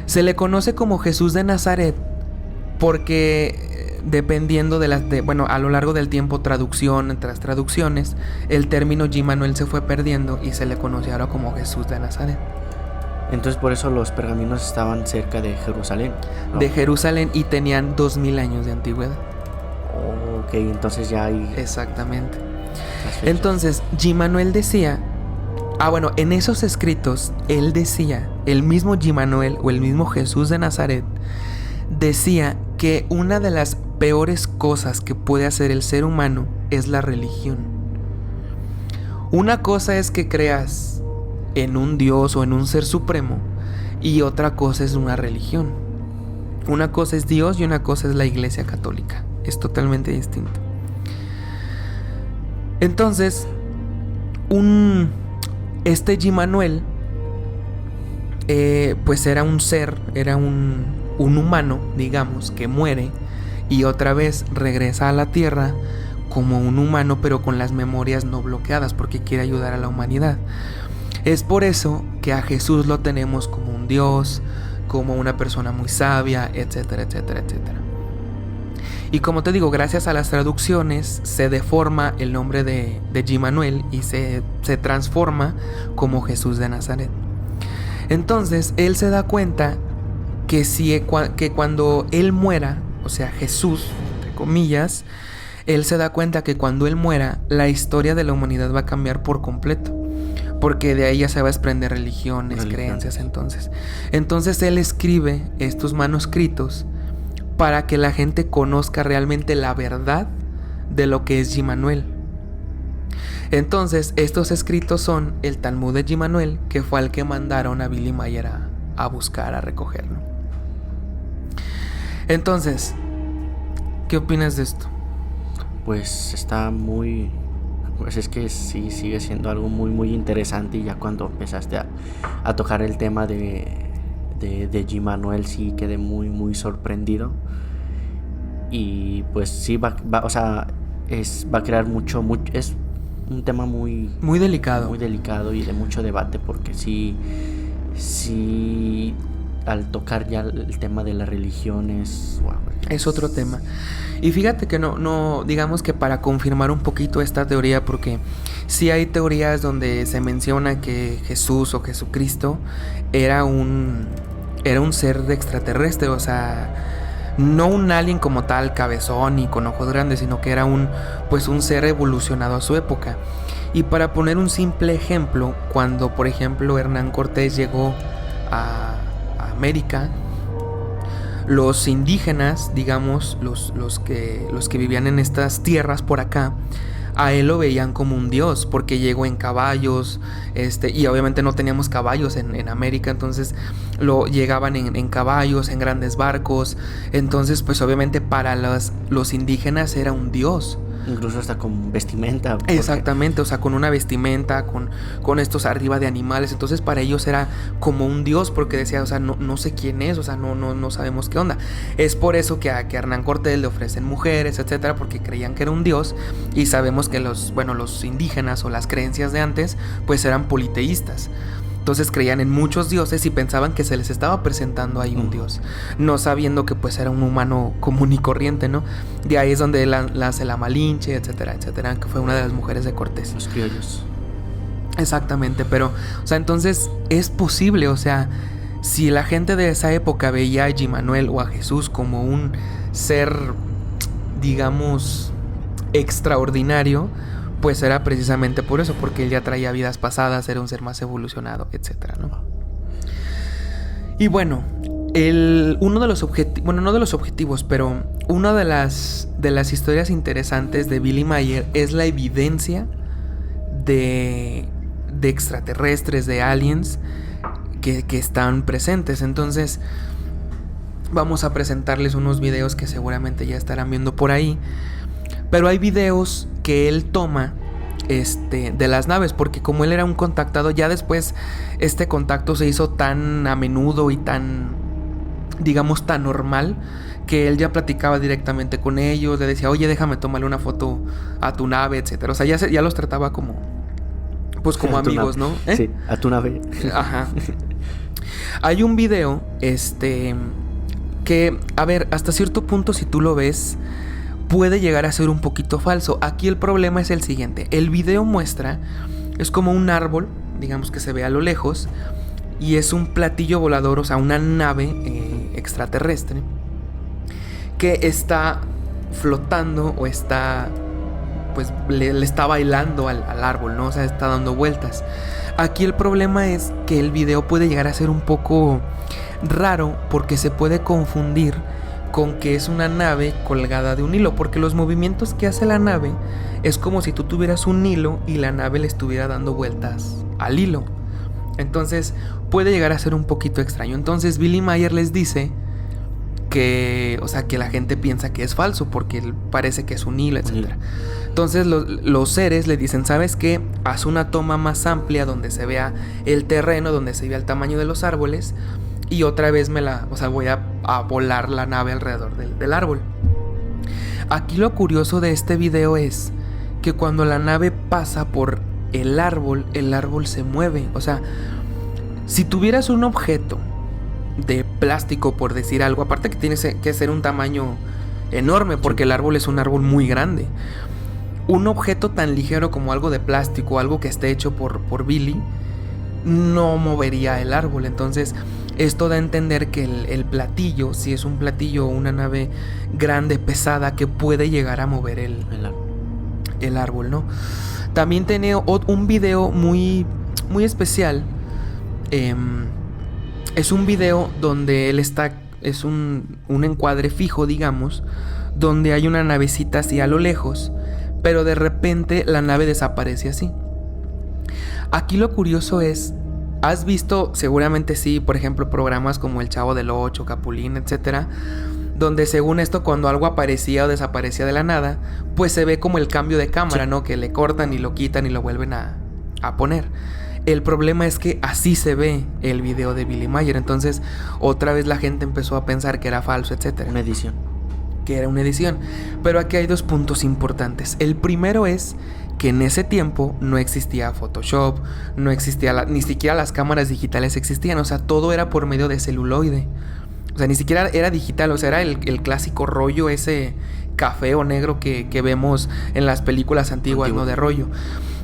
Se le conoce como Jesús de Nazaret porque dependiendo a lo largo del tiempo, traducción tras traducciones, el término G. Manuel se fue perdiendo y se le conoce ahora como Jesús de Nazaret. Entonces por eso los pergaminos estaban cerca de Jerusalén, ¿no? De Jerusalén, y tenían 2000 años de antigüedad. Oh, ok, entonces ya hay... Exactamente. Entonces G. Manuel decía... en esos escritos él decía, el mismo G. Manuel o el mismo Jesús de Nazaret decía que una de las peores cosas que puede hacer el ser humano es la religión. Una cosa es que creas en un Dios o en un ser supremo, y otra cosa es una religión. Una cosa es Dios y una cosa es la Iglesia Católica. Es totalmente distinto. Entonces, este G. Manuel pues era un ser, era un humano, digamos, que muere y otra vez regresa a la tierra como un humano, pero con las memorias no bloqueadas, porque quiere ayudar a la humanidad. Es por eso que a Jesús lo tenemos como un Dios, como una persona muy sabia, etcétera, etcétera, etcétera. Y como te digo, gracias a las traducciones se deforma el nombre de G. Manuel y se transforma como Jesús de Nazaret. Entonces él se da cuenta que cuando él muera, o sea Jesús, entre comillas, él se da cuenta que cuando él muera, la historia de la humanidad va a cambiar por completo, porque de ahí ya se va a desprender religiones, creencias. Entonces él escribe estos manuscritos para que la gente conozca realmente la verdad de lo que es G. Manuel. Entonces estos escritos son el Talmud de G. Manuel, que fue al que mandaron a Billy Mayer a buscar, a recogerlo. Entonces, ¿qué opinas de esto? Pues está muy... Pues es que sí, sigue siendo algo muy muy interesante, y ya cuando empezaste a tocar el tema de G-Manuel sí quedé muy muy sorprendido. Y pues sí o sea, va a crear es un tema muy Muy delicado. muy delicado y de mucho debate, porque sí al tocar ya el tema de las religiones, wow, Es otro tema. Y fíjate que no, digamos que para confirmar un poquito esta teoría, porque sí hay teorías donde se menciona que Jesús o Jesucristo era un ser extraterrestre, o sea, no un alien como tal, cabezón y con ojos grandes, sino que era un ser evolucionado a su época. Y para poner un simple ejemplo, cuando por ejemplo Hernán Cortés llegó a América, los indígenas, digamos, los que vivían en estas tierras por acá, a él lo veían como un dios, porque llegó en caballos, y obviamente no teníamos caballos en América, entonces llegaban en caballos, en grandes barcos, entonces pues obviamente para los indígenas era un dios. Incluso hasta con vestimenta. Exactamente, o sea, con una vestimenta, con estos arriba de animales. Entonces para ellos era como un dios, porque decía, o sea, no sé quién es, o sea, no sabemos qué onda. Es por eso que a Hernán Cortés le ofrecen mujeres, etcétera, porque creían que era un dios. Y sabemos que los indígenas o las creencias de antes, pues eran politeístas. Entonces creían en muchos dioses y pensaban que se les estaba presentando ahí un dios, no sabiendo que pues era un humano común y corriente, ¿no? De ahí es donde él hace la Malinche, etcétera, etcétera, que fue una de las mujeres de Cortés. Los criollos. Exactamente, pero, o sea, entonces es posible, o sea, si la gente de esa época veía a G-Manuel o a Jesús como un ser, digamos, extraordinario, pues era precisamente por eso, porque él ya traía vidas pasadas, era un ser más evolucionado, etcétera, ¿no? Y bueno, uno de los objetivos, bueno, no de los objetivos, pero una de las historias interesantes de Billy Meier es la evidencia de extraterrestres, de aliens que están presentes. Entonces, vamos a presentarles unos videos que seguramente ya estarán viendo por ahí. Pero hay videos que él toma de las naves, porque como él era un contactado, ya después este contacto se hizo tan a menudo y tan, digamos, tan normal, que él ya platicaba directamente con ellos, le decía, oye, déjame tomarle una foto a tu nave, etcétera. O sea, ya los trataba como, pues como amigos, ¿no? Sí, a tu nave. Ajá. Hay un video, que, a ver, hasta cierto punto, si tú lo ves, puede llegar a ser un poquito falso. Aquí el problema es el siguiente. El video muestra, es como un árbol, digamos, que se ve a lo lejos, y es un platillo volador, o sea, una nave extraterrestre que está flotando o está, pues le está bailando al árbol, ¿no? O sea, está dando vueltas. Aquí el problema es que el video puede llegar a ser un poco raro, porque se puede confundir con que es una nave colgada de un hilo, porque los movimientos que hace la nave es como si tú tuvieras un hilo y la nave le estuviera dando vueltas al hilo. Entonces puede llegar a ser un poquito extraño. Entonces Billy Meier les dice que, o sea, que la gente piensa que es falso porque parece que es un hilo, etcétera. Entonces los seres le dicen, ¿sabes qué? Haz una toma más amplia donde se vea el terreno, donde se vea el tamaño de los árboles, y otra vez voy a volar la nave alrededor del árbol. Aquí lo curioso de este video es que cuando la nave pasa por el árbol se mueve. O sea, si tuvieras un objeto de plástico, por decir algo, aparte que tiene que ser un tamaño enorme, porque el árbol es un árbol muy grande, un objeto tan ligero como algo de plástico, algo que esté hecho por Billy, no movería el árbol. Entonces esto da a entender que el platillo, si es un platillo o una nave grande, pesada, que puede llegar a mover el árbol, ¿no? También tiene un video muy, muy especial. Es un video donde él está, es un encuadre fijo, digamos, donde hay una navecita así a lo lejos, pero de repente la nave desaparece así. Aquí lo curioso es, has visto, seguramente sí, por ejemplo, programas como El Chavo del Ocho, Capulín, etcétera, donde según esto cuando algo aparecía o desaparecía de la nada, pues se ve como el cambio de cámara, ¿no? Que le cortan y lo quitan y lo vuelven a poner. El problema es que así se ve el video de Billy Mayer. Entonces otra vez la gente empezó a pensar que era falso, etcétera. Una edición. Que era una edición. Pero aquí hay 2 puntos importantes. El primero es que en ese tiempo no existía Photoshop, no existía ni siquiera las cámaras digitales existían. O sea, todo era por medio de celuloide. O sea, ni siquiera era digital. O sea, era el clásico rollo ese café o negro que vemos en las películas antiguas, ¿no? De rollo.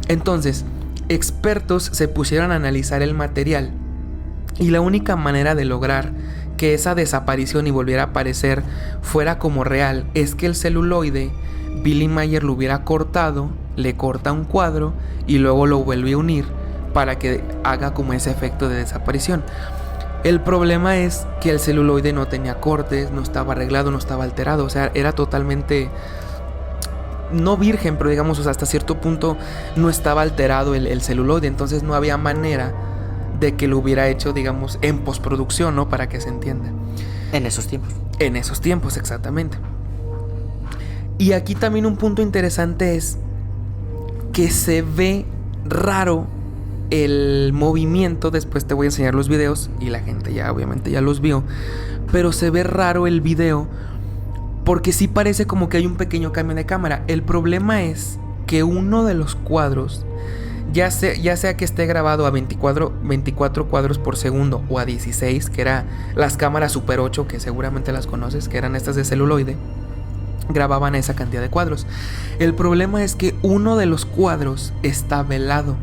Entonces, expertos se pusieron a analizar el material y la única manera de lograr que esa desaparición y volviera a aparecer fuera como real es que el celuloide Billy Mayer lo hubiera cortado, le corta un cuadro y luego lo vuelve a unir para que haga como ese efecto de desaparición. El problema es que el celuloide no tenía cortes, no estaba arreglado, no estaba alterado, o sea, era totalmente no virgen, pero digamos, o sea, hasta cierto punto no estaba alterado el celuloide, entonces no había manera de que lo hubiera hecho, digamos, en postproducción, ¿no? Para que se entienda. En esos tiempos. En esos tiempos, exactamente. Y aquí también un punto interesante es que se ve raro el movimiento. Después te voy a enseñar los videos y la gente ya obviamente ya los vio, pero se ve raro el video porque sí parece como que hay un pequeño cambio de cámara. El problema es que uno de los cuadros, ya sea que esté grabado a 24 cuadros por segundo o a 16, que era las cámaras Super 8, que seguramente las conoces, que eran estas de celuloide, grababan esa cantidad de cuadros. El problema es que uno de los cuadros está velado.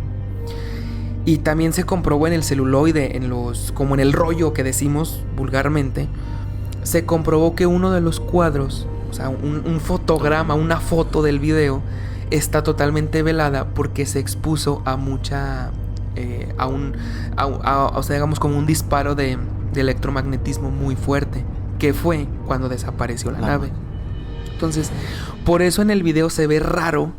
Y también se comprobó en el celuloide, como en el rollo que decimos vulgarmente, se comprobó que uno de los cuadros, o sea, un fotograma, una foto del video, está totalmente velada porque se expuso a mucha, o sea, digamos como un disparo de electromagnetismo muy fuerte, que fue cuando desapareció la nave. Entonces, por eso en el video se ve raro,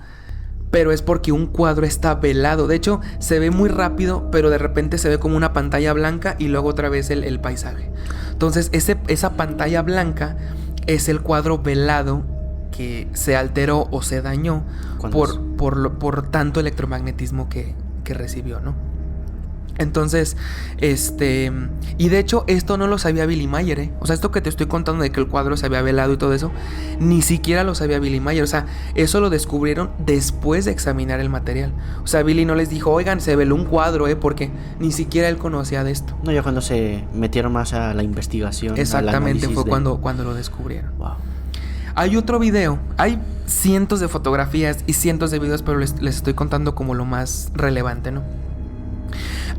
pero es porque un cuadro está velado. De hecho, se ve muy rápido, pero de repente se ve como una pantalla blanca y luego otra vez el paisaje. Entonces, esa pantalla blanca es el cuadro velado que se alteró o se dañó por tanto electromagnetismo que recibió, ¿no? Entonces, y de hecho esto no lo sabía Billy Mayer, ¿eh? O sea, esto que te estoy contando de que el cuadro se había velado y todo eso, ni siquiera lo sabía Billy Mayer. O sea, eso lo descubrieron después de examinar el material. O sea, Billy no les dijo, oigan, se veló un cuadro, porque ni siquiera él conocía de esto. No, ya cuando se metieron más a la investigación. Exactamente, fue cuando lo descubrieron. Wow. Hay otro video, hay cientos de fotografías y cientos de videos, pero les estoy contando como lo más relevante, ¿no?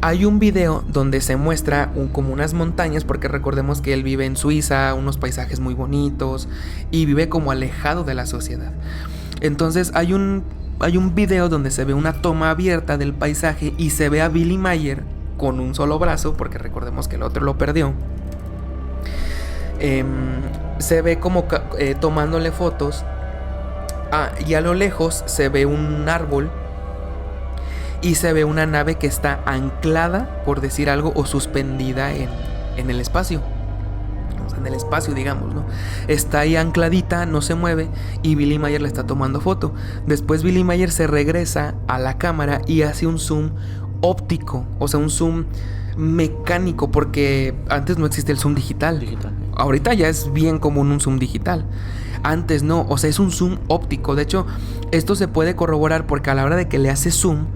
Hay un video donde se muestra como unas montañas, porque recordemos que él vive en Suiza, unos paisajes muy bonitos y vive como alejado de la sociedad. Entonces hay un video donde se ve una toma abierta del paisaje y se ve a Billy Mayer con un solo brazo, porque recordemos que el otro lo perdió. Se ve como tomándole fotos, y a lo lejos se ve un árbol y se ve una nave que está anclada, por decir algo, o suspendida en el espacio. O sea, en el espacio, digamos, ¿no? Está ahí ancladita, no se mueve, y Billy Mayer le está tomando foto. Después Billy Mayer se regresa a la cámara y hace un zoom óptico, o sea, un zoom mecánico, porque antes no existe el zoom digital. Ahorita ya es bien común un zoom digital. Antes no, o sea, es un zoom óptico. De hecho, esto se puede corroborar porque a la hora de que le hace zoom,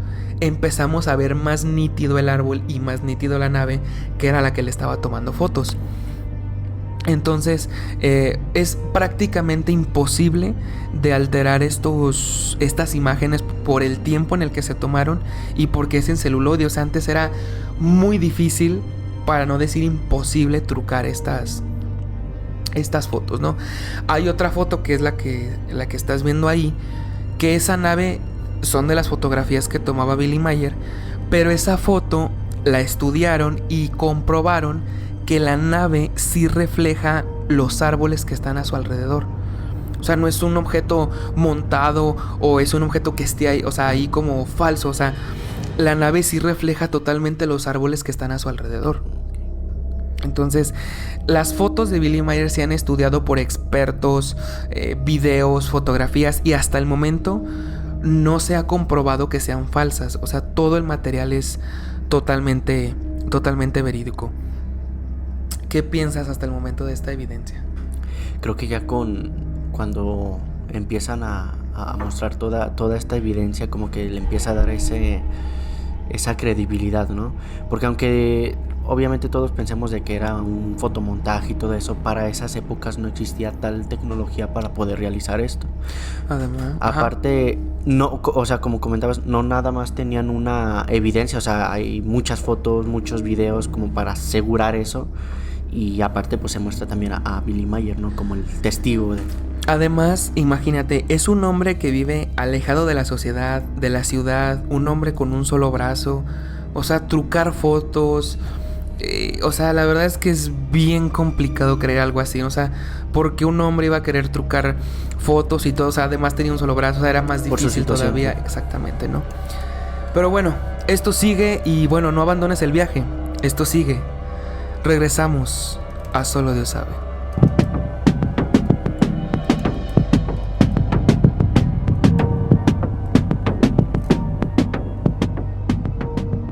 empezamos a ver más nítido el árbol y más nítido la nave, que era la que le estaba tomando fotos. Entonces, es prácticamente imposible de alterar estas imágenes por el tiempo en el que se tomaron y porque es en celuloide. O sea, antes era muy difícil, para no decir imposible, trucar estas fotos, ¿no? Hay otra foto que es la que estás viendo ahí, que esa nave son de las fotografías que tomaba Billy Mayer, pero esa foto la estudiaron y comprobaron que la nave sí refleja los árboles que están a su alrededor. O sea, no es un objeto montado o es un objeto que esté ahí, o sea, ahí como falso. O sea, la nave sí refleja totalmente los árboles que están a su alrededor. Entonces, las fotos de Billie Myers se han estudiado por expertos, videos, fotografías, y hasta el momento no se ha comprobado que sean falsas. O sea, todo el material es totalmente verídico. ¿Qué piensas hasta el momento de esta evidencia? Creo que ya cuando empiezan a mostrar toda esta evidencia, como que le empieza a dar esa credibilidad, ¿no? Porque aunque obviamente todos pensemos de que era un fotomontaje y todo eso, para esas épocas no existía tal tecnología para poder realizar esto. Además, aparte, no, o sea, como comentabas, no nada más tenían una evidencia, o sea, hay muchas fotos, muchos videos como para asegurar eso. Y aparte pues se muestra también a Billie Myers, ¿no? Como el testigo de... Además, imagínate, es un hombre que vive alejado de la sociedad, de la ciudad, un hombre con un solo brazo. O sea, trucar fotos. O sea, la verdad es que es bien complicado creer algo así. O sea, porque un hombre iba a querer trucar fotos y todo. O sea, además tenía un solo brazo, o sea, era más difícil todavía. Exactamente, ¿no? Pero bueno, esto sigue y bueno, no abandones el viaje. Esto sigue. Regresamos a Solo Dios sabe.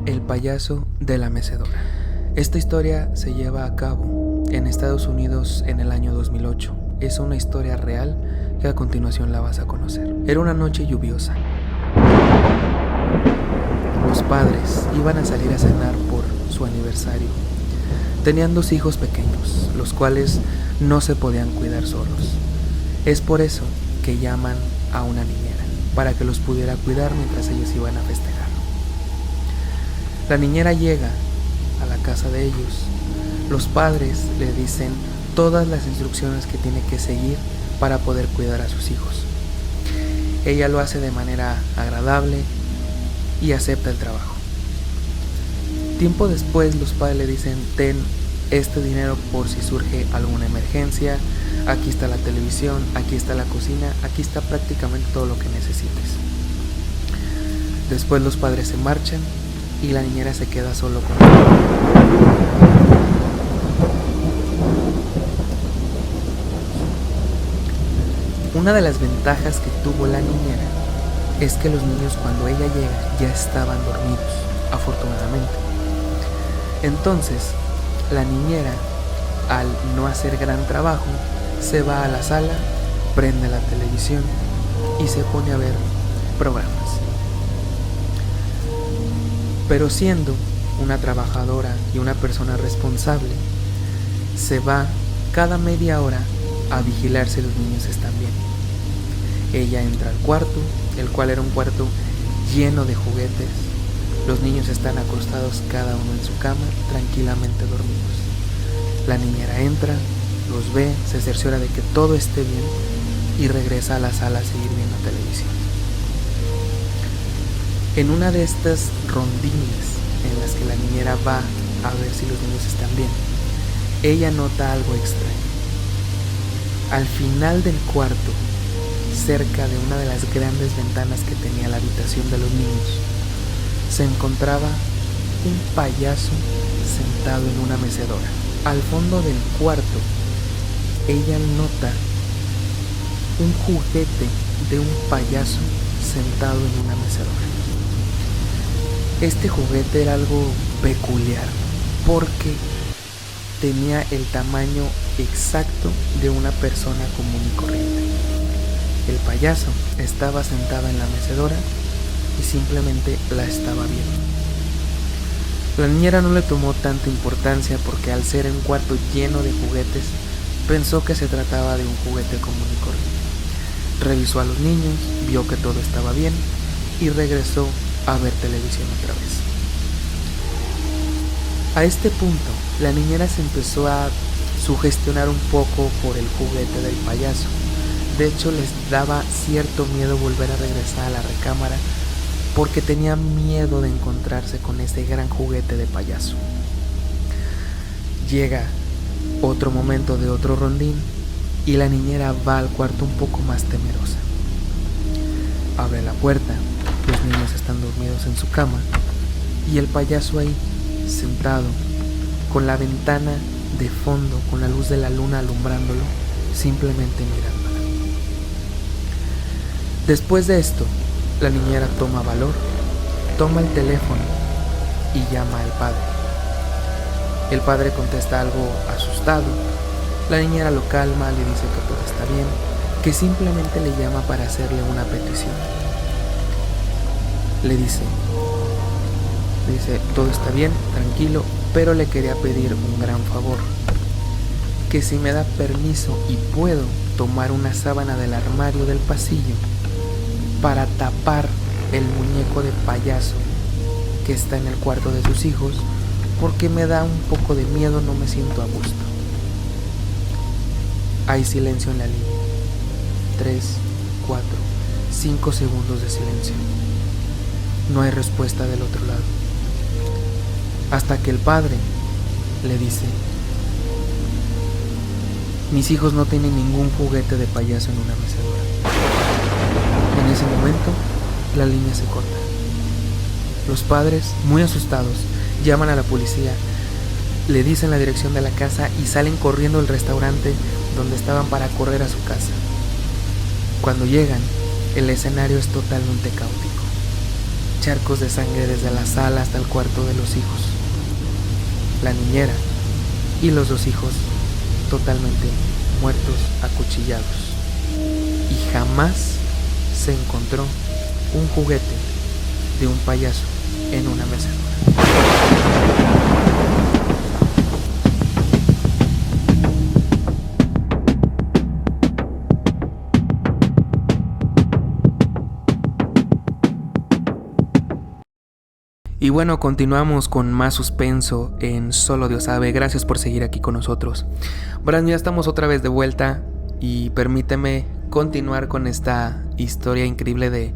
El payaso de la mecedora. Esta historia se lleva a cabo en Estados Unidos en el año 2008. Es una historia real que a continuación la vas a conocer. Era una noche lluviosa. Los padres iban a salir a cenar por su aniversario. Tenían 2 hijos pequeños, los cuales no se podían cuidar solos. Es por eso que llaman a una niñera, para que los pudiera cuidar mientras ellos iban a festejar. La niñera llega a la casa de ellos. Los padres le dicen todas las instrucciones que tiene que seguir para poder cuidar a sus hijos. Ella lo hace de manera agradable y acepta el trabajo. Tiempo después los padres le dicen: ten este dinero por si surge alguna emergencia, aquí está la televisión, aquí está la cocina, aquí está prácticamente todo lo que necesites. Después los padres se marchan y la niñera se queda solo con él. Una de las ventajas que tuvo la niñera es que los niños cuando ella llega ya estaban dormidos, afortunadamente. Entonces, la niñera, al no hacer gran trabajo, se va a la sala, prende la televisión y se pone a ver programas. Pero siendo una trabajadora y una persona responsable, se va cada media hora a vigilar si los niños están bien. Ella entra al cuarto, el cual era un cuarto lleno de juguetes. Los niños están acostados cada uno en su cama, tranquilamente dormidos. La niñera entra, los ve, se cerciora de que todo esté bien y regresa a la sala a seguir viendo televisión. En una de estas rondines en las que la niñera va a ver si los niños están bien, ella nota algo extraño. Al final del cuarto, cerca de una de las grandes ventanas que tenía la habitación de los niños, se encontraba un payaso sentado en una mecedora. Al fondo del cuarto, ella nota un juguete de un payaso sentado en una mecedora. Este juguete era algo peculiar porque tenía el tamaño exacto de una persona común y corriente. El payaso estaba sentado en la mecedora y simplemente la estaba viendo. La niñera no le tomó tanta importancia porque al ser un cuarto lleno de juguetes, pensó que se trataba de un juguete común y corriente. Revisó a los niños, vio que todo estaba bien y regresó a ver televisión otra vez. A este punto, la niñera se empezó a sugestionar un poco por el juguete del payaso. De hecho, les daba cierto miedo volver a regresar a la recámara porque tenía miedo de encontrarse con ese gran juguete de payaso. Llega otro momento de otro rondín y la niñera va al cuarto un poco más temerosa. Abre la puerta, los niños están dormidos en su cama y el payaso ahí, sentado, con la ventana de fondo con la luz de la luna alumbrándolo, simplemente mirándola. Después de esto, la niñera toma valor, toma el teléfono y llama al padre. El padre contesta algo asustado. La niñera lo calma, le dice que todo está bien, que simplemente le llama para hacerle una petición. Le dice, todo está bien, tranquilo, pero le quería pedir un gran favor. Que si me da permiso y puedo tomar una sábana del armario del pasillo para tapar el muñeco de payaso que está en el cuarto de sus hijos, porque me da un poco de miedo, no me siento a gusto. Hay silencio en la línea. 3, 4, 5 segundos de silencio. No hay respuesta del otro lado. Hasta que el padre le dice: mis hijos no tienen ningún juguete de payaso en una mecedora. En ese momento, la línea se corta. Los padres, muy asustados, llaman a la policía, le dicen la dirección de la casa y salen corriendo al restaurante donde estaban para correr a su casa. Cuando llegan, el escenario es totalmente caótico. Charcos de sangre desde la sala hasta el cuarto de los hijos. La niñera y los 2 hijos totalmente muertos, acuchillados. Y jamás se encontró un juguete de un payaso en una mecedora. Y bueno, continuamos con más suspenso en Solo Dios sabe. Gracias por seguir aquí con nosotros. Brandon, ya estamos otra vez de vuelta y permíteme continuar con esta historia increíble de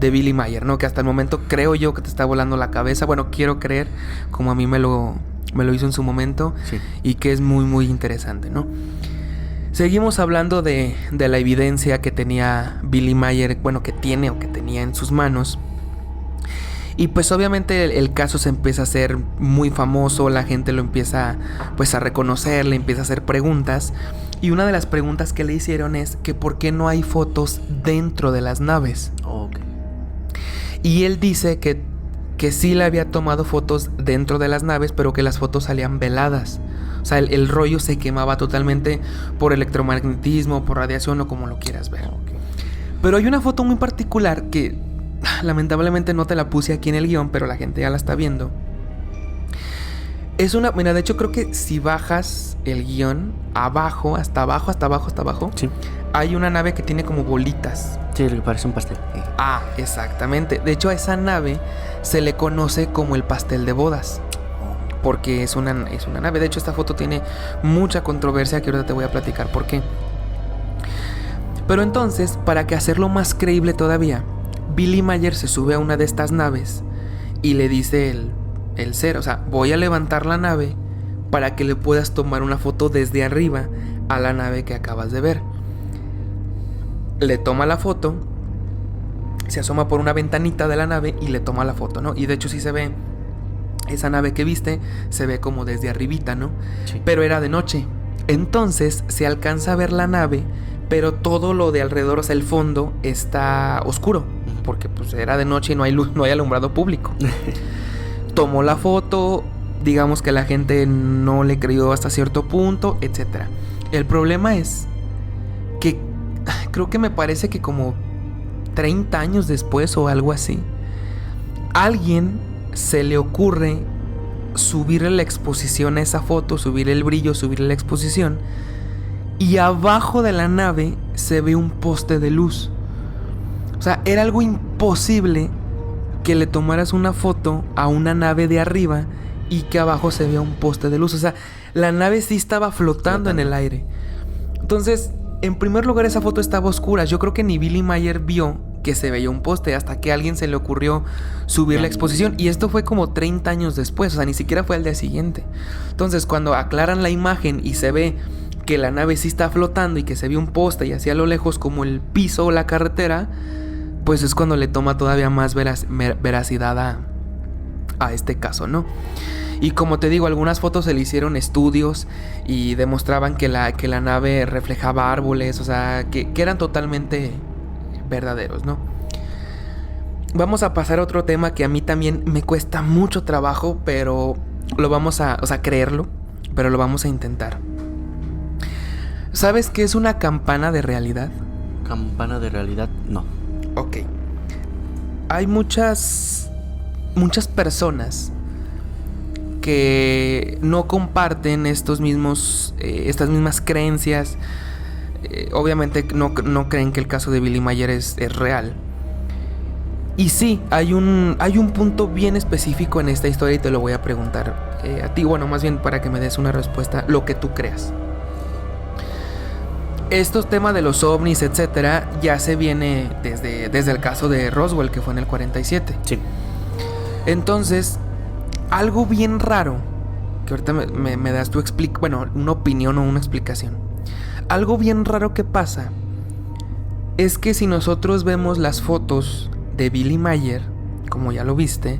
Billy Meier, ¿no? Que hasta el momento creo yo que te está volando la cabeza. Bueno, quiero creer, como a mí me lo hizo en su momento, sí. Y que es muy muy interesante, ¿no? Seguimos hablando de la evidencia que tenía Billy Meier, bueno, que tiene o que tenía en sus manos. Y pues obviamente el caso se empieza a hacer muy famoso, la gente lo empieza pues a reconocer, le empieza a hacer preguntas. Y una de las preguntas que le hicieron es que por qué no hay fotos dentro de las naves. Okay. Y él dice que sí le había tomado fotos dentro de las naves, pero que las fotos salían veladas. O sea, el rollo se quemaba totalmente por electromagnetismo, por radiación o como lo quieras ver. Okay. Pero hay una foto muy particular que lamentablemente no te la puse aquí en el guión, pero la gente ya la está viendo. Es una... Mira, de hecho creo que si bajas el guión abajo, hasta abajo, sí, hay una nave que tiene como bolitas. Sí, le parece un pastel. Sí. Ah, exactamente. De hecho a esa nave se le conoce como el pastel de bodas, porque es una nave. De hecho esta foto tiene mucha controversia que ahorita te voy a platicar por qué. Pero entonces, para que hacerlo más creíble todavía, Billy Meier se sube a una de estas naves y le dice el ser, o sea, voy a levantar la nave para que le puedas tomar una foto desde arriba a la nave que acabas de ver. Le toma la foto, se asoma por una ventanita de la nave y le toma la foto, ¿no? Y de hecho sí se ve esa nave que viste, se ve como desde arribita, ¿no? Sí. Pero era de noche. Entonces se alcanza a ver la nave, pero todo lo de alrededor, o sea, el fondo está oscuro, porque pues era de noche y no hay luz, no hay alumbrado público. Tomó la foto, digamos que la gente no le creyó hasta cierto punto, etc. El problema es que creo que me parece que como 30 años después o algo así, alguien se le ocurre subirle la exposición a esa foto, subirle el brillo, subirle la exposición, y abajo de la nave se ve un poste de luz. O sea, era algo imposible que le tomaras una foto a una nave de arriba y que abajo se vea un poste de luz. O sea, la nave sí estaba flotando en el aire. Entonces, en primer lugar, esa foto estaba oscura. Yo creo que ni Billy Meier vio que se veía un poste hasta que a alguien se le ocurrió subir la exposición. Y esto fue como 30 años después. O sea, ni siquiera fue al día siguiente. Entonces, cuando aclaran la imagen y se ve que la nave sí está flotando y que se ve un poste y hacia a lo lejos como el piso o la carretera, pues es cuando le toma todavía más veracidad a este caso, ¿no? Y como te digo, algunas fotos se le hicieron estudios y demostraban que la nave reflejaba árboles, o sea, que eran totalmente verdaderos, ¿no? Vamos a pasar a otro tema que a mí también me cuesta mucho trabajo, pero lo vamos a, o sea, creerlo, pero lo vamos a intentar. ¿Sabes qué es una campana de realidad? Campana de realidad, no. Ok. Hay muchas personas que no comparten estas mismas creencias. Obviamente no creen que el caso de Billy Mayer es real. Y sí, hay un punto bien específico en esta historia y te lo voy a preguntar a ti. Bueno, más bien para que me des una respuesta, lo que tú creas. Estos temas de los ovnis, etcétera, ya se viene desde el caso de Roswell, que fue en el 47. Sí. Entonces, algo bien raro, que ahorita me das tu una opinión o una explicación. Algo bien raro que pasa es que si nosotros vemos las fotos de Billy Mayer, como ya lo viste,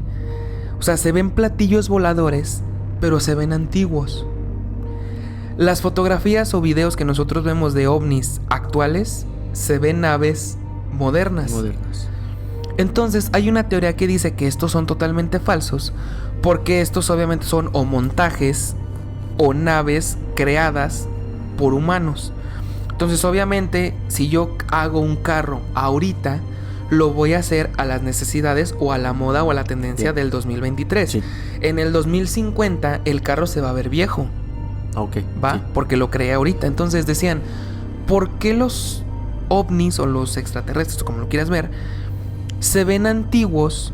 o sea, se ven platillos voladores, pero se ven antiguos. Las fotografías o videos que nosotros vemos de ovnis actuales, se ven naves modernas. Entonces hay una teoría que dice que estos son totalmente falsos, porque estos obviamente son o montajes o naves creadas por humanos. Entonces obviamente si yo hago un carro ahorita, lo voy a hacer a las necesidades o a la moda o a la tendencia del 2023. Sí. En el 2050 el carro se va a ver viejo. Ok. ¿Va? Sí. Porque lo creé ahorita. Entonces decían, ¿por qué los ovnis o los extraterrestres, como lo quieras ver, se ven antiguos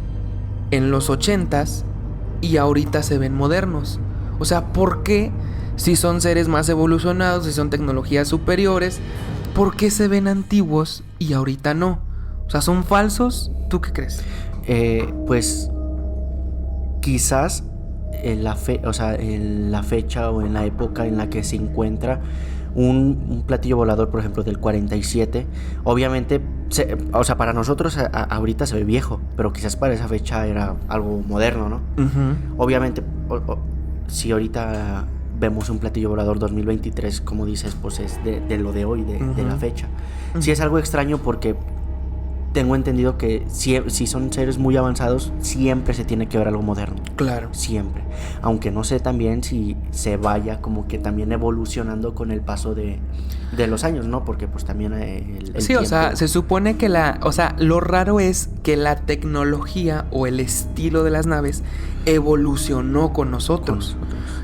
en los 80s y ahorita se ven modernos? O sea, ¿por qué, si son seres más evolucionados, si son tecnologías superiores, por qué se ven antiguos y ahorita no? O sea, ¿son falsos? ¿Tú qué crees? Pues quizás en la fecha o en la época en la que se encuentra un platillo volador, por ejemplo, del 47, obviamente, para nosotros ahorita se ve viejo, pero quizás para esa fecha era algo moderno, ¿no? Uh-huh. Obviamente, si ahorita vemos un platillo volador 2023, como dices, pues es de lo de hoy, de la fecha. Uh-huh. Sí es algo extraño porque tengo entendido que si son seres muy avanzados, siempre se tiene que ver algo moderno. Claro. Siempre. Aunque no sé también si se vaya como que también evolucionando con el paso de los años, ¿no? Porque pues también el sí, tiempo. O sea, se supone que lo raro es que la tecnología o el estilo de las naves evolucionó con nosotros.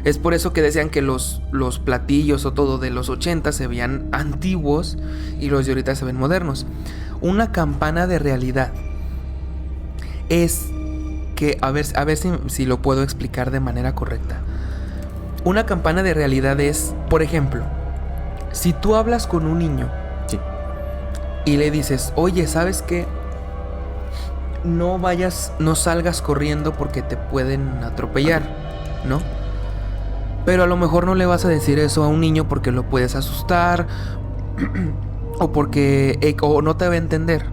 Es por eso que decían que los platillos o todo de los 80 se veían antiguos y los de ahorita se ven modernos. Una campana de realidad es que, a ver si lo puedo explicar de manera correcta. Una campana de realidad es, por ejemplo, si tú hablas con un niño, sí, y le dices, oye, ¿sabes qué? No salgas corriendo porque te pueden atropellar, ¿no? Pero a lo mejor no le vas a decir eso a un niño porque lo puedes asustar o no te va a entender.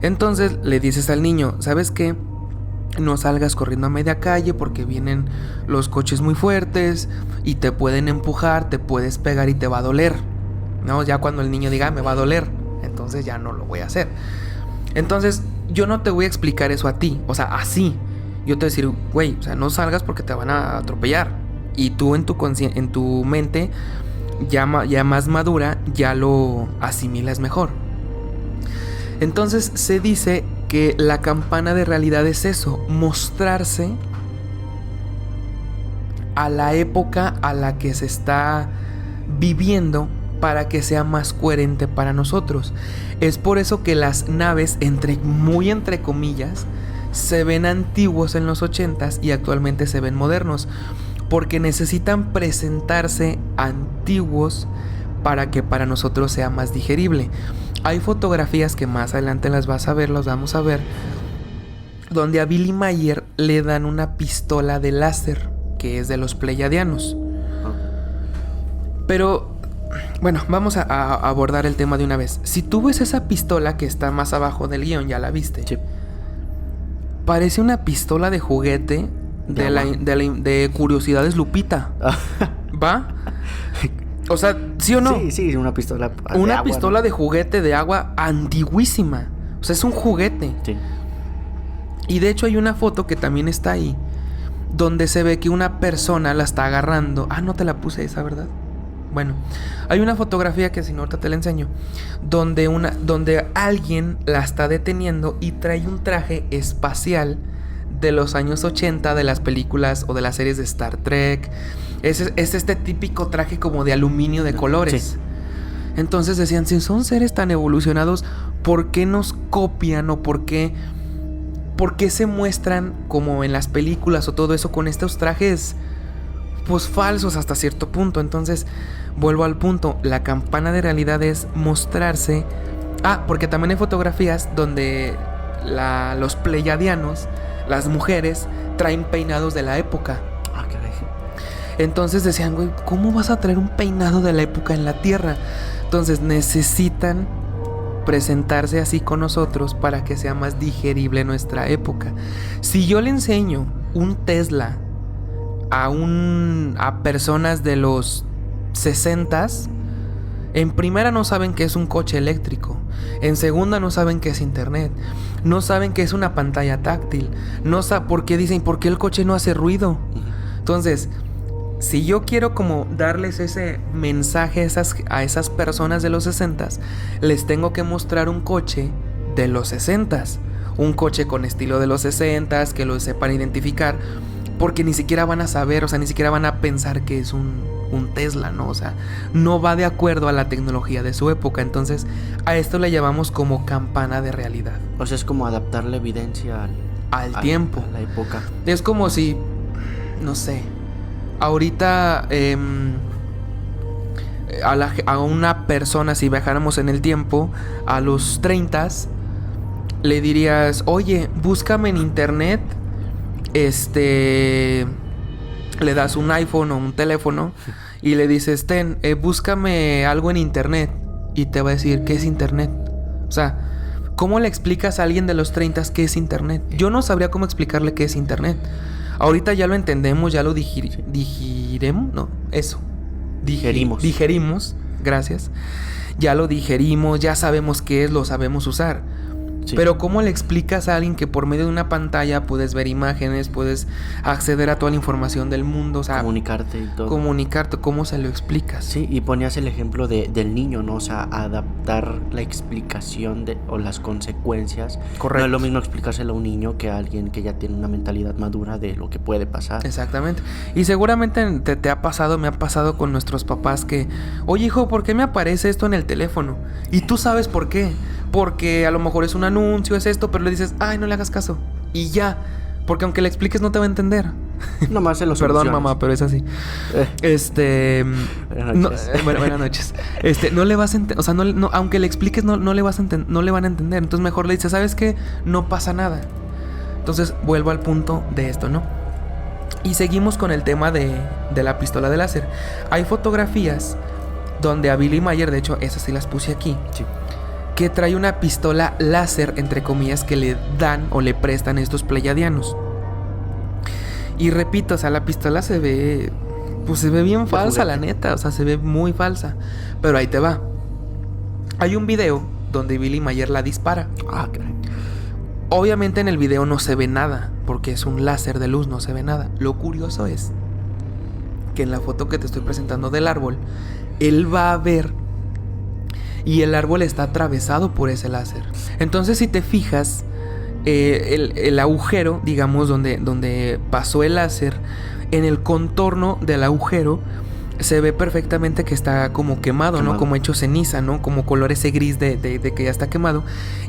Entonces le dices al niño, ¿sabes qué? No salgas corriendo a media calle porque vienen los coches muy fuertes y te pueden empujar, te puedes pegar y te va a doler, ¿no? Ya cuando el niño diga, me va a doler, entonces ya no lo voy a hacer. Entonces yo no te voy a explicar eso a ti, o sea, así. Yo te voy a decir, güey, o sea, no salgas porque te van a atropellar. Y tú en tu mente ya más madura, ya lo asimilas mejor. Entonces se dice que la campana de realidad es eso, mostrarse a la época a la que se está viviendo para que sea más coherente para nosotros. Es por eso que las naves, entre comillas, se ven antiguos en los 80s y actualmente se ven modernos, porque necesitan presentarse antiguos para que para nosotros sea más digerible. Hay fotografías que más adelante las vamos a ver, donde a Billy Mayer le dan una pistola de láser, que es de los pleiadianos. Pero, bueno, vamos a abordar el tema de una vez. Si tú ves esa pistola que está más abajo del guión, ya la viste. Sí. Parece una pistola de juguete de Curiosidades Lupita. ¿Va? O sea, ¿sí o no? Sí, una pistola de Una agua, pistola ¿no? de juguete de agua antiguísima. O sea, es un juguete. Sí. Y de hecho hay una foto que también está ahí, donde se ve que una persona la está agarrando. Ah, no te la puse esa, ¿verdad? Bueno, hay una fotografía que si no ahorita te la enseño, donde alguien la está deteniendo y trae un traje espacial de los años 80 de las películas o de las series de Star Trek. Es este típico traje como de aluminio de colores. Sí. Entonces decían, si son seres tan evolucionados, ¿por qué nos copian o por qué se muestran como en las películas o todo eso con estos trajes pues falsos hasta cierto punto? Entonces vuelvo al punto, la campana de realidad es mostrarse. Porque también hay fotografías donde los pleiadianos, las mujeres, traen peinados de la época. Caray. Entonces decían, güey, ¿cómo vas a traer un peinado de la época en la Tierra? Entonces necesitan presentarse así con nosotros para que sea más digerible nuestra época. Si yo le enseño un Tesla a personas de los 60s, en primera no saben qué es un coche eléctrico, en segunda no saben qué es internet, no saben qué es una pantalla táctil, no saben por qué dicen, ¿por qué el coche no hace ruido? Entonces, si yo quiero como darles ese mensaje a esas personas de los 60s, les tengo que mostrar un coche de los 60s, un coche con estilo de los 60s, que lo sepan identificar, porque ni siquiera van a saber, o sea, ni siquiera van a pensar que es un Tesla, ¿no? O sea, no va de acuerdo a la tecnología de su época. Entonces, a esto le llamamos como campana de realidad. O sea, es como adaptar la evidencia al tiempo. A la época. Es como si, no sé, ahorita a una persona, si viajáramos en el tiempo, a los 30s, le dirías, oye, búscame en internet, le das un iPhone o un teléfono y le dices, búscame algo en internet, y te va a decir, ¿qué es internet? O sea, ¿cómo le explicas a alguien de los 30s qué es internet? Yo no sabría cómo explicarle qué es internet. Ahorita ya lo entendemos, ya lo digerimos, no, eso. Digerimos, gracias. Ya lo digerimos, ya sabemos qué es, lo sabemos usar. Sí. Pero ¿cómo le explicas a alguien que por medio de una pantalla puedes ver imágenes, puedes acceder a toda la información del mundo? O sea, comunicarte y todo. ¿Cómo se lo explicas? Sí, y ponías el ejemplo del niño, ¿no? O sea, adaptar la explicación o las consecuencias. Correcto. No es lo mismo explicárselo a un niño que a alguien que ya tiene una mentalidad madura de lo que puede pasar. Exactamente. Y seguramente te ha pasado, me ha pasado con nuestros papás que, oye hijo, ¿por qué me aparece esto en el teléfono? Y tú sabes por qué. Porque a lo mejor es un anuncio, es esto, pero le dices, ay, no le hagas caso. Y ya, porque aunque le expliques no te va a entender. Nomás se lo Perdón, mamá, pero es así. Buenas noches. Buenas noches. No le vas a entender, o sea, no, aunque le expliques no le van a entender. Entonces mejor le dices, ¿sabes qué? No pasa nada. Entonces vuelvo al punto de esto, ¿no? Y seguimos con el tema de la pistola de láser. Hay fotografías donde a Billy Mayer, de hecho, esas sí las puse aquí. Sí. Que trae una pistola láser, entre comillas, que le dan o le prestan estos pleiadianos. Y repito, o sea, la pistola se ve bien falsa, la neta. O sea, se ve muy falsa. Pero ahí te va. Hay un video donde Billy Mayer la dispara. Caray. Obviamente en el video no se ve nada, porque es un láser de luz, no se ve nada. Lo curioso es que en la foto que te estoy presentando del árbol, él va a ver y el árbol está atravesado por ese láser. Entonces, si te fijas, el agujero, digamos, donde pasó el láser, en el contorno del agujero se ve perfectamente que está como quemado, ¿no? Como hecho ceniza, ¿no? Como color ese gris de que ya está quemado.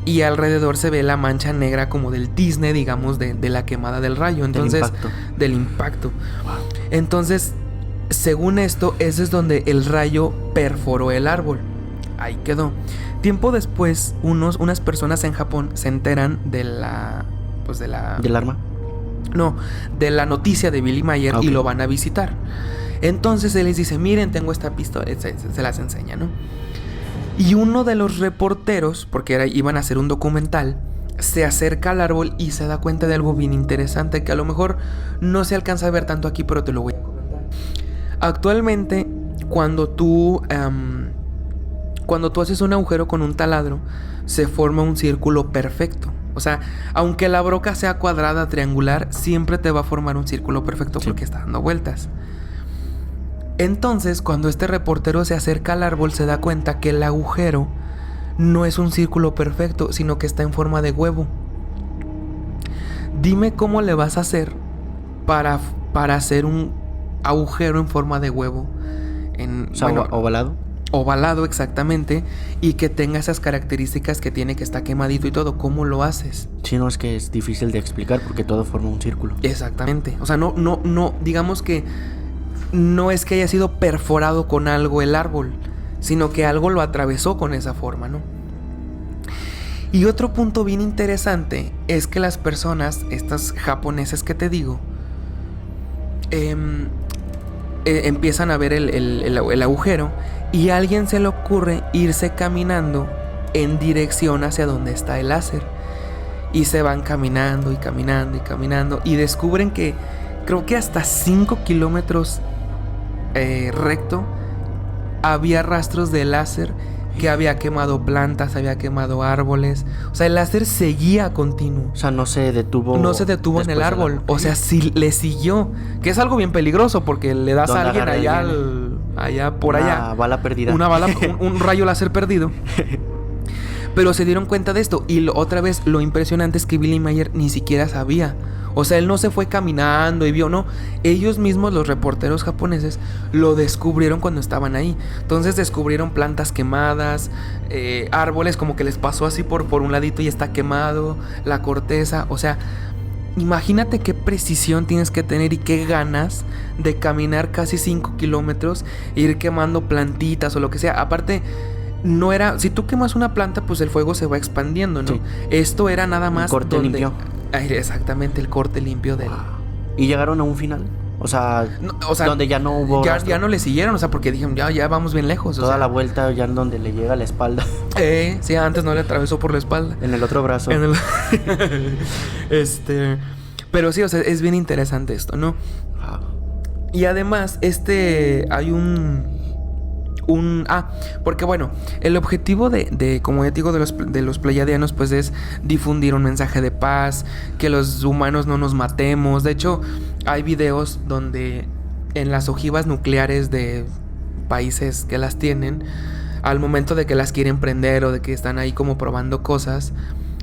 Y alrededor se ve la mancha negra como del tizne, digamos, de la quemada del rayo. Entonces, del impacto. Wow. Entonces, según esto, ese es donde el rayo perforó el árbol. Ahí quedó. Tiempo después, unas personas en Japón se enteran ¿Del arma? No, de la noticia de Billy Mayer. Okay. Y lo van a visitar. Entonces él les dice, miren, tengo esta pistola. Se las enseña, ¿no? Y uno de los reporteros, porque iban a hacer un documental, se acerca al árbol y se da cuenta de algo bien interesante que a lo mejor no se alcanza a ver tanto aquí, pero te lo voy a comentar. Actualmente, cuando tú haces un agujero con un taladro, se forma un círculo perfecto. O sea, aunque la broca sea cuadrada, triangular, siempre te va a formar un círculo perfecto porque está dando vueltas. Entonces, cuando este reportero se acerca al árbol, se da cuenta que el agujero no es un círculo perfecto, sino que está en forma de huevo. Dime cómo le vas a hacer para hacer un agujero en forma de huevo. Ovalado. Ovalado, exactamente. Y que tenga esas características que tiene, que está quemadito y todo. ¿Cómo lo haces? Sí, no, es que es difícil de explicar porque todo forma un círculo. Exactamente. O sea, no, digamos que no es que haya sido perforado con algo el árbol, sino que algo lo atravesó con esa forma, ¿no? Y otro punto bien interesante es que las personas, estas japonesas que te digo, empiezan a ver el agujero y a alguien se le ocurre irse caminando en dirección hacia donde está el láser. Y se van caminando y caminando y caminando y descubren que creo que hasta 5 kilómetros recto había rastros de láser que había quemado plantas, había quemado árboles. O sea, el láser seguía continuo. O sea, no se detuvo. No se detuvo en el árbol. O sea, sí le siguió. Que es algo bien peligroso porque le das a alguien allá por allá. Una bala perdida. Una bala, un rayo láser perdido. Pero se dieron cuenta de esto. Y otra vez, lo impresionante es que Billy Meier ni siquiera sabía. O sea, él no se fue caminando y vio, no. Ellos mismos, los reporteros japoneses, lo descubrieron cuando estaban ahí. Entonces descubrieron plantas quemadas, árboles como que les pasó así por un ladito y está quemado, la corteza. O sea, imagínate qué precisión tienes que tener y qué ganas de caminar casi 5 kilómetros e ir quemando plantitas o lo que sea. Aparte, no era... Si tú quemas una planta, pues el fuego se va expandiendo, ¿no? Sí. Esto era nada más... Un corte limpio. Exactamente, el corte limpio del... ¿Y llegaron a un final? O sea, donde ya no hubo... Ya no le siguieron, o sea, porque dijeron, ya vamos bien lejos. Toda la vuelta ya en donde le llega a la espalda. Sí, antes no le atravesó por la espalda. En el otro brazo. Pero sí, o sea, es bien interesante esto, ¿no? Y además, hay porque bueno, el objetivo de como ya te digo, de los pleiadianos, pues es difundir un mensaje de paz, que los humanos no nos matemos. De hecho, hay videos donde en las ojivas nucleares de países que las tienen, al momento de que las quieren prender o de que están ahí como probando cosas,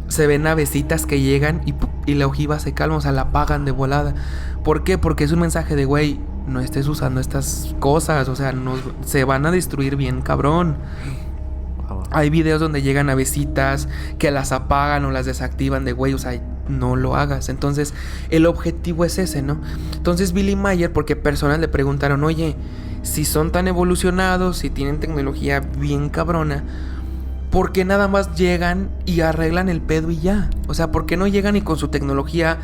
se ven navecitas que llegan y la ojiva se calma, o sea, la apagan de volada. ¿Por qué? Porque es un mensaje de, güey, no estés usando estas cosas, o sea, se van a destruir bien cabrón. Hay videos donde llegan navecitas que las apagan o las desactivan de, güey, o sea, no lo hagas. Entonces, el objetivo es ese, ¿no? Entonces, Billy Meier, porque personas le preguntaron, oye, si son tan evolucionados, si tienen tecnología bien cabrona, ¿por qué nada más llegan y arreglan el pedo y ya? O sea, ¿por qué no llegan y con su tecnología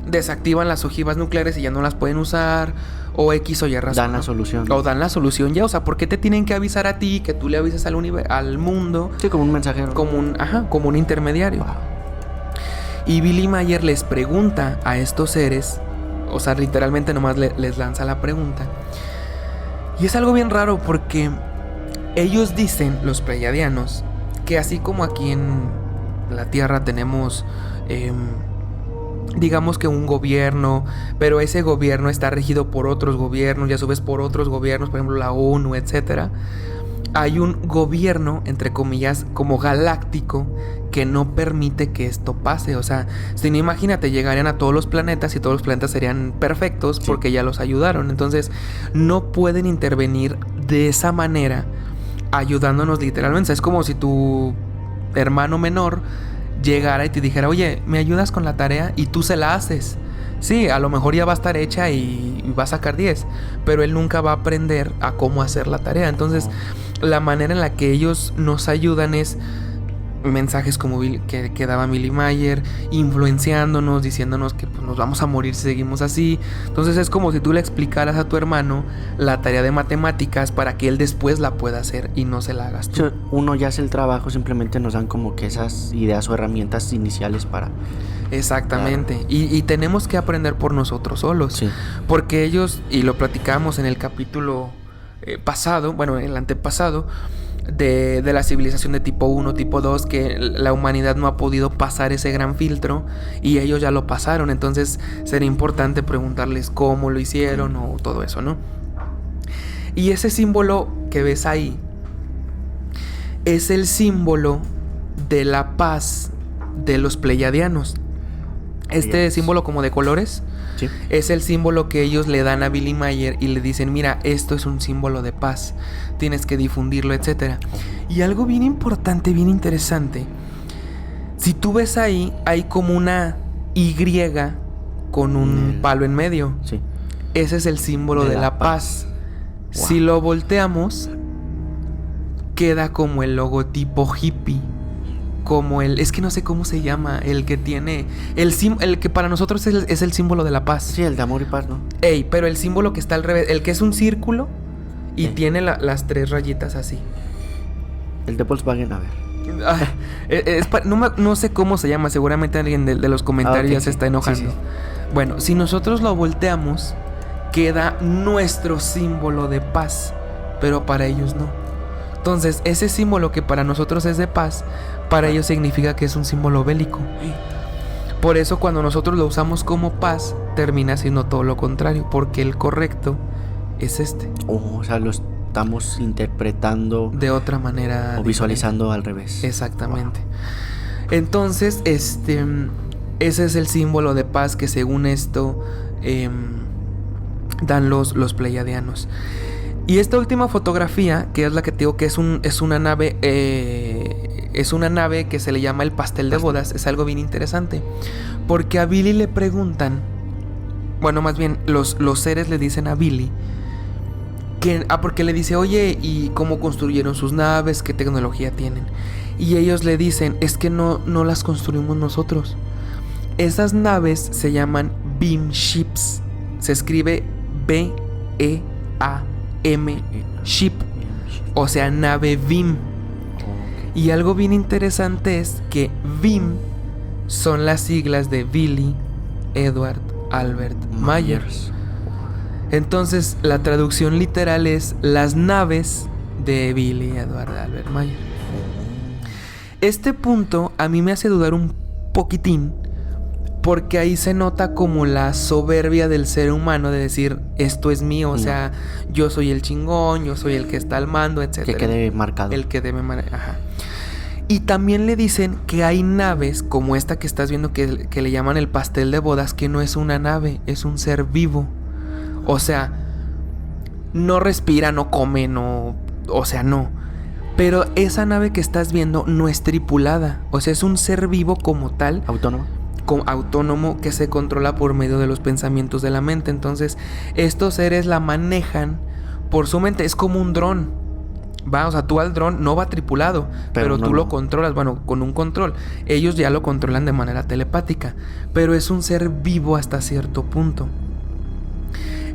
desactivan las ojivas nucleares y ya no las pueden usar? O X o Y razón. Dan la solución. O dan la solución ya. O sea, ¿por qué te tienen que avisar a ti, que tú le avises al mundo? Sí, como un mensajero. Como un intermediario. Wow. Y Billy Meier les pregunta a estos seres, o sea, literalmente nomás les lanza la pregunta. Y es algo bien raro porque ellos dicen, los pleiadianos, que así como aquí en la Tierra tenemos... digamos que un gobierno, pero ese gobierno está regido por otros gobiernos y a su vez por otros gobiernos, por ejemplo la ONU, etcétera. Hay un gobierno, entre comillas, como galáctico, que no permite que esto pase. O sea, si no, imagínate, llegarían a todos los planetas y todos los planetas serían perfectos porque ya los ayudaron. Entonces, no pueden intervenir de esa manera, ayudándonos literalmente. O sea, es como si tu hermano menor llegara y te dijera, oye, ¿me ayudas con la tarea? Y tú se la haces. Sí, a lo mejor ya va a estar hecha y va a sacar 10, pero él nunca va a aprender a cómo hacer la tarea. Entonces, la manera en la que ellos nos ayudan es mensajes como que daba Billy Mayer, influenciándonos, diciéndonos que pues, nos vamos a morir si seguimos así. Entonces es como si tú le explicaras a tu hermano la tarea de matemáticas para que él después la pueda hacer y no se la hagas tú. Uno ya hace el trabajo, simplemente nos dan como que esas ideas o herramientas iniciales para... Exactamente, claro. Y tenemos que aprender por nosotros solos, sí. Porque ellos, y lo platicamos en el capítulo pasado, bueno, en el antepasado, de la civilización de tipo 1, tipo 2, que la humanidad no ha podido pasar ese gran filtro y ellos ya lo pasaron. Entonces sería importante preguntarles cómo lo hicieron o todo eso, ¿no? Y ese símbolo que ves ahí es el símbolo de la paz de los pleiadianos. Este símbolo como de colores, sí, es el símbolo que ellos le dan a Billy Mayer y le dicen, mira, esto es un símbolo de paz, tienes que difundirlo, etc. Y algo bien importante, bien interesante, si tú ves ahí, hay como una Y con un palo en medio. Sí. Ese es el símbolo de la paz. Wow. Si lo volteamos, queda como el logotipo hippie. Como es que no sé cómo se llama, el que tiene, el que para nosotros es el símbolo de la paz. Sí, el de amor y paz, ¿no? Pero el símbolo que está al revés, el que es un círculo y tiene las 3 rayitas así. El de Volkswagen, a ver. No sé cómo se llama, seguramente alguien de los comentarios ya se está enojando. Sí. Bueno, si nosotros lo volteamos, queda nuestro símbolo de paz, pero para ellos no. Entonces, ese símbolo que para nosotros es de paz, para ellos significa que es un símbolo bélico. Por eso cuando nosotros lo usamos como paz, termina siendo todo lo contrario, porque el correcto es este. O sea, lo estamos interpretando de otra manera. O visualizando diferente. Al revés. Exactamente. Wow. Entonces, ese es el símbolo de paz que según esto dan los pleiadianos. Y esta última fotografía, que es la que te digo que es una nave, es una nave que se le llama el pastel de bodas, es algo bien interesante. Porque a Billy le preguntan, bueno, más bien los seres le dicen a Billy, porque le dice, oye, ¿y cómo construyeron sus naves? ¿Qué tecnología tienen? Y ellos le dicen, es que no las construimos nosotros. Esas naves se llaman beam ships, se escribe B-E-A ship, o sea, nave Beam. Y algo bien interesante es que Beam son las siglas de Billy Edward Albert Myers. Entonces, la traducción literal es las naves de Billy Edward Albert Myers. Este punto a mí me hace dudar un poquitín, porque ahí se nota como la soberbia del ser humano de decir, esto es mío, o sea, yo soy el chingón, yo soy el que está al mando, etc. Que quede marcado. El que debe ajá. Y también le dicen que hay naves como esta que estás viendo que le llaman el pastel de bodas, que no es una nave, es un ser vivo. O sea, no respira, no come, no... O sea, no. Pero esa nave que estás viendo no es tripulada. O sea, es un ser vivo como tal. Autónomo que se controla por medio de los pensamientos de la mente. Entonces estos seres la manejan por su mente. Es como un dron, ¿va? O sea, tú al dron no va tripulado, pero tú lo controlas, bueno, con un control. Ellos ya lo controlan de manera telepática, pero es un ser vivo hasta cierto punto.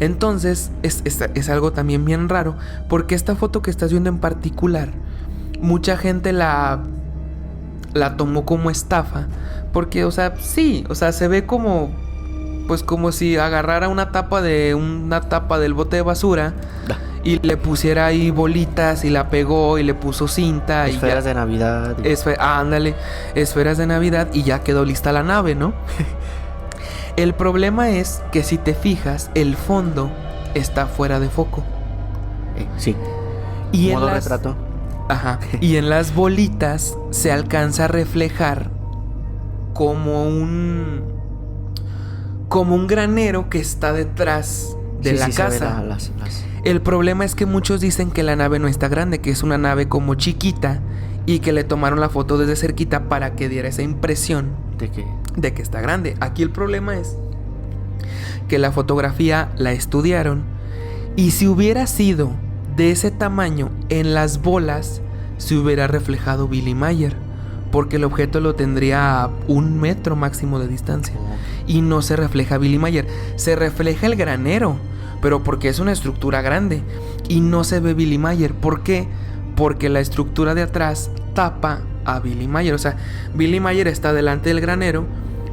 Entonces es algo también bien raro, porque esta foto que estás viendo en particular, mucha gente la tomó como estafa. Porque, o sea, sí, o sea, se ve como, pues como si agarrara una tapa del bote de basura y le pusiera ahí bolitas y la pegó y le puso cinta. Esferas de Navidad. Ándale, esferas de Navidad y ya quedó lista la nave, ¿no? El problema es que si te fijas, el fondo está fuera de foco. Sí. Y modo retrato. Ajá. Y en las bolitas se alcanza a reflejar como un granero que está detrás de la casa. El problema es que muchos dicen que la nave no está grande, que es una nave como chiquita y que le tomaron la foto desde cerquita para que diera esa impresión de que está grande. Aquí el problema es que la fotografía la estudiaron y si hubiera sido de ese tamaño en las bolas se hubiera reflejado Billy Mayer. porque el objeto lo tendría a 1 metro máximo de distancia. Y no se refleja Billy Mayer. Se refleja el granero, pero porque es una estructura grande. Y no se ve Billy Mayer. ¿Por qué? Porque la estructura de atrás tapa a Billy Mayer. O sea, Billy Mayer está delante del granero,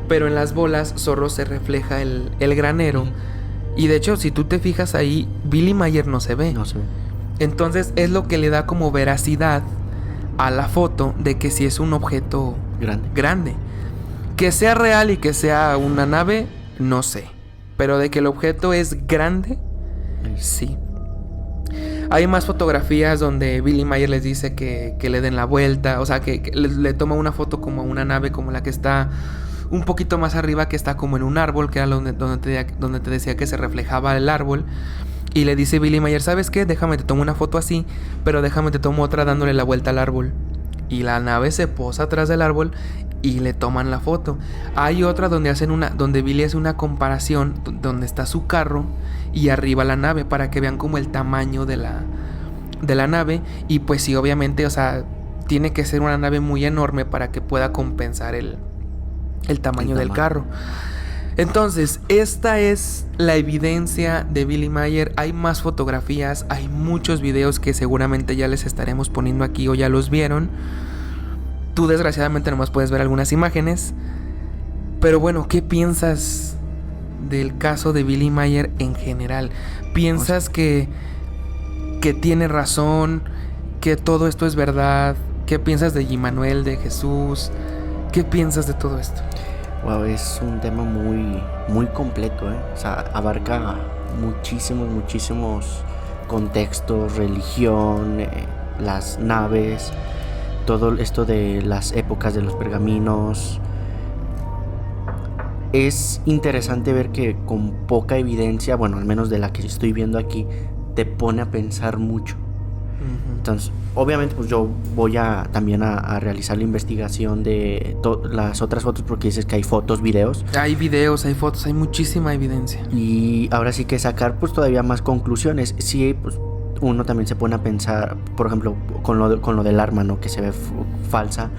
pero en las bolas solo se refleja el granero. Y de hecho, si tú te fijas ahí, Billy Mayer no se ve. No se ve. Entonces es lo que le da como veracidad a la foto de que si es un objeto grande. Que sea real y que sea una nave, no sé. Pero de que el objeto es grande, sí. Hay más fotografías donde Billy Mayer les dice que le den la vuelta. O sea, que le toma una foto como a una nave como la que está un poquito más arriba, que está como en un árbol, que era donde te decía que se reflejaba el árbol. Y le dice Billy Mayer, ¿sabes qué? Déjame te tomo una foto así, pero déjame te tomo otra dándole la vuelta al árbol. Y la nave se posa atrás del árbol y le toman la foto. Hay otra donde Billy hace una comparación donde está su carro y arriba la nave, para que vean como el tamaño de la nave. Y pues sí, obviamente, o sea, tiene que ser una nave muy enorme para que pueda compensar el tamaño del carro. Entonces, esta es la evidencia de Billy Mayer. Hay más fotografías, hay muchos videos que seguramente ya les estaremos poniendo aquí o ya los vieron. Tú desgraciadamente nomás puedes ver algunas imágenes. Pero bueno, ¿qué piensas del caso de Billy Mayer en general? ¿Piensas que tiene razón? ¿Que todo esto es verdad? ¿Qué piensas de Emmanuel, de Jesús? ¿Qué piensas de todo esto? Wow, es un tema muy, muy completo, ¿eh? O sea, abarca muchísimos contextos, religión, las naves, todo esto de las épocas de los pergaminos. Es interesante ver que con poca evidencia, bueno, al menos de la que estoy viendo aquí, te pone a pensar mucho. Entonces, obviamente, pues yo voy también a realizar la investigación de las otras fotos, porque dices que hay fotos, videos. Hay videos, hay fotos, hay muchísima evidencia. Y ahora sí que sacar pues todavía más conclusiones. Sí, pues uno también se pone a pensar, por ejemplo, con lo del arma, ¿no? Que se ve falsa.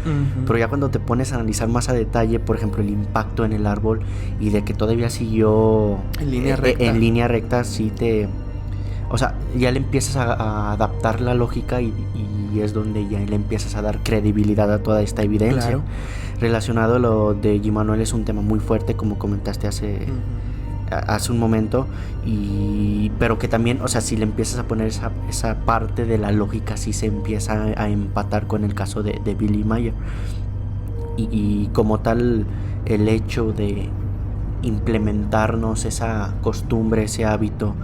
Pero ya cuando te pones a analizar más a detalle, por ejemplo, el impacto en el árbol y de que todavía siguió en línea recta, sí te... O sea, ya le empiezas a adaptar la lógica y es donde ya le empiezas a dar credibilidad a toda esta evidencia. Claro. Relacionado a lo de Emmanuel, es un tema muy fuerte, como comentaste hace un momento, pero que también, o sea, si le empiezas a poner esa parte de la lógica, sí se empieza a empatar con el caso de Billy Mayer. Y como tal, el hecho de implementarnos esa costumbre, ese hábito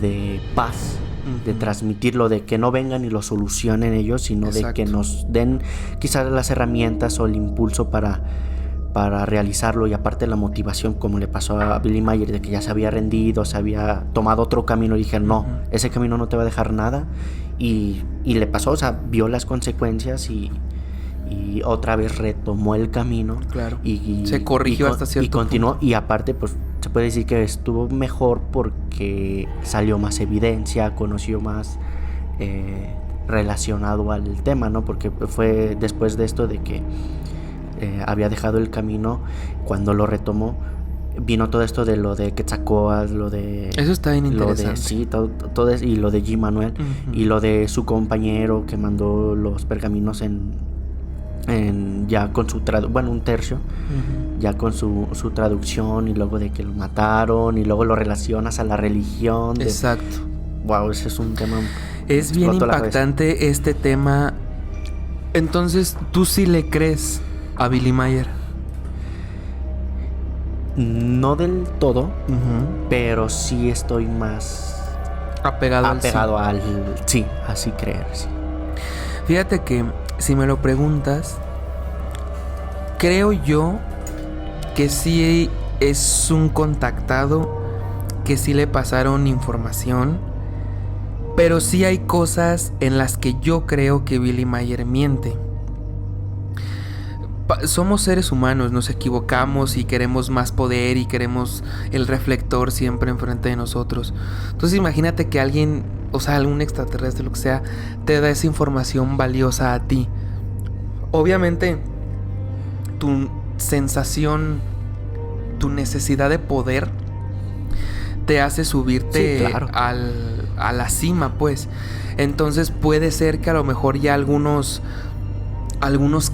de paz, de transmitirlo, de que no vengan y lo solucionen ellos, sino Exacto. de que nos den quizás las herramientas o el impulso para realizarlo, y aparte la motivación, como le pasó a Billy Mayer, de que ya se había rendido, se había tomado otro camino y dije no, ese camino no te va a dejar nada, y le pasó, o sea, vio las consecuencias y otra vez retomó el camino. Claro. Y se corrigió hasta cierto punto. Y continuó, y aparte pues se puede decir que estuvo mejor porque salió más evidencia, conoció más relacionado al tema, ¿no? Porque fue después de esto de que había dejado el camino, cuando lo retomó, vino todo esto de lo de Quetzalcóatl, lo de... Eso está bien interesante. Sí, todo eso, y lo de Emmanuel, y lo de su compañero que mandó los pergaminos ya con su un tercio, ya con su traducción, y luego de que lo mataron, y luego lo relacionas a la religión. Exacto. Wow, ese es un tema... Es bien impactante este tema. Entonces, ¿tú sí le crees a Billy Mayer? No del todo, pero sí estoy más apegado al sí, así creer, sí. Fíjate que si me lo preguntas, creo yo que sí es un contactado, que sí le pasaron información, pero sí hay cosas en las que yo creo que Billy Mayer miente. Somos seres humanos, nos equivocamos y queremos más poder y queremos el reflector siempre enfrente de nosotros. Entonces imagínate que alguien, o sea, algún extraterrestre, lo que sea, te da esa información valiosa a ti. Obviamente tu sensación, tu necesidad de poder te hace subirte Sí, claro. a la cima, pues. Entonces puede ser que a lo mejor ya algunos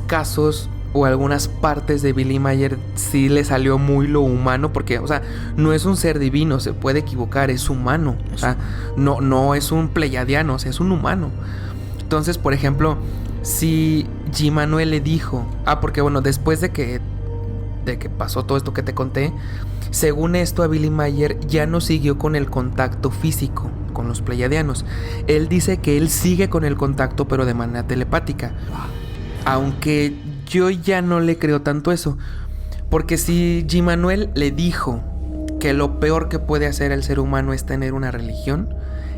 casos o algunas partes de Billy Mayer sí le salió muy lo humano, porque, o sea, no es un ser divino, se puede equivocar, es humano. O sea, no es un pleyadiano, o sea, es un humano. Entonces, por ejemplo, si G. Manuel le dijo, porque bueno, después de que pasó todo esto que te conté, según esto a Billy Mayer ya no siguió con el contacto físico con los pleyadianos. Él dice que él sigue con el contacto, pero de manera telepática. Aunque yo ya no le creo tanto eso, porque si G. Manuel le dijo que lo peor que puede hacer el ser humano es tener una religión,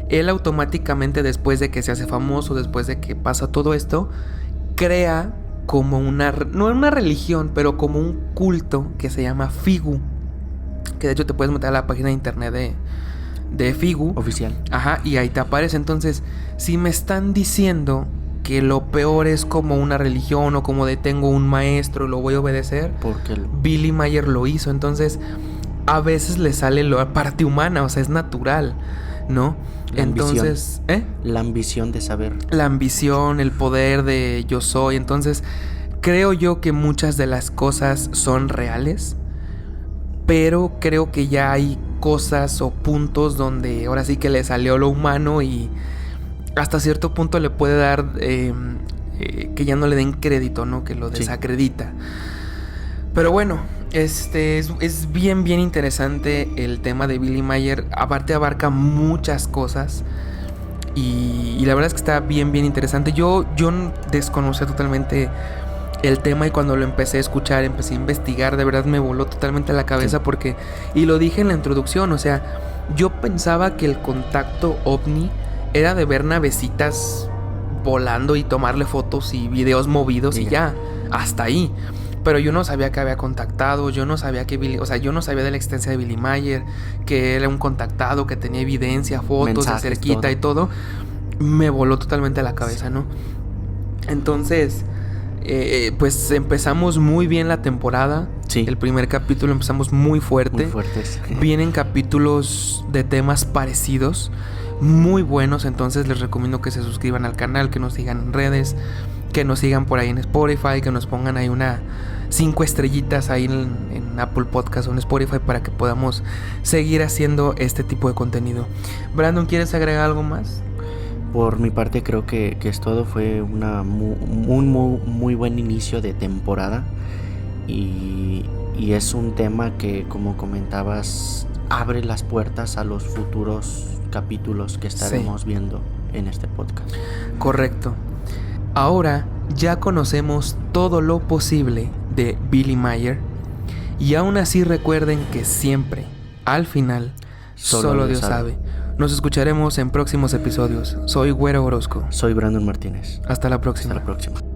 él automáticamente, después de que se hace famoso, después de que pasa todo esto, crea como no una religión, pero como un culto que se llama Figu, que de hecho te puedes meter a la página de internet de Figu Oficial. Ajá, y ahí te aparece. Entonces, si me están diciendo que lo peor es como una religión o como de tengo un maestro, lo voy a obedecer, Porque Billy Mayer lo hizo. Entonces, a veces le sale la parte humana, o sea, es natural, ¿no? Entonces, la ambición de saber. La ambición, el poder de yo soy. Entonces, creo yo que muchas de las cosas son reales, pero creo que ya hay cosas o puntos donde ahora sí que le salió lo humano y hasta cierto punto le puede dar que ya no le den crédito, ¿no? Que lo desacredita. Pero bueno, es bien interesante el tema de Billy Mayer. Aparte abarca muchas cosas y la verdad es que está bien interesante. Yo desconocía totalmente el tema y cuando lo empecé a escuchar, empecé a investigar, de verdad me voló totalmente la cabeza porque, y lo dije en la introducción, o sea, yo pensaba que el contacto ovni era de ver navecitas volando y tomarle fotos y videos movidos y ya, hasta ahí. Pero yo no sabía que había contactado, yo no sabía yo no sabía de la existencia de Billy Mayer, que era un contactado, que tenía evidencia, fotos de cerquita todo. Y todo. Me voló totalmente la cabeza, ¿no? Entonces, pues empezamos muy bien la temporada. Sí. El primer capítulo empezamos muy fuerte. Muy fuertes. Vienen capítulos de temas parecidos, muy buenos. Entonces les recomiendo que se suscriban al canal, que nos sigan en redes, que nos sigan por ahí en Spotify, que nos pongan ahí 5 estrellitas ahí en Apple Podcast o en Spotify para que podamos seguir haciendo este tipo de contenido. Brandon, ¿quieres agregar algo más? Por mi parte creo que es todo. Fue un muy buen inicio de temporada y es un tema que, como comentabas, abre las puertas a los futuros capítulos que estaremos viendo en este podcast. Correcto. Ahora ya conocemos todo lo posible de Billy Mayer y aún así recuerden que siempre, al final, solo Dios sabe. Nos escucharemos en próximos episodios. Soy Güero Orozco. Soy Brandon Martínez. Hasta la próxima. Hasta la próxima.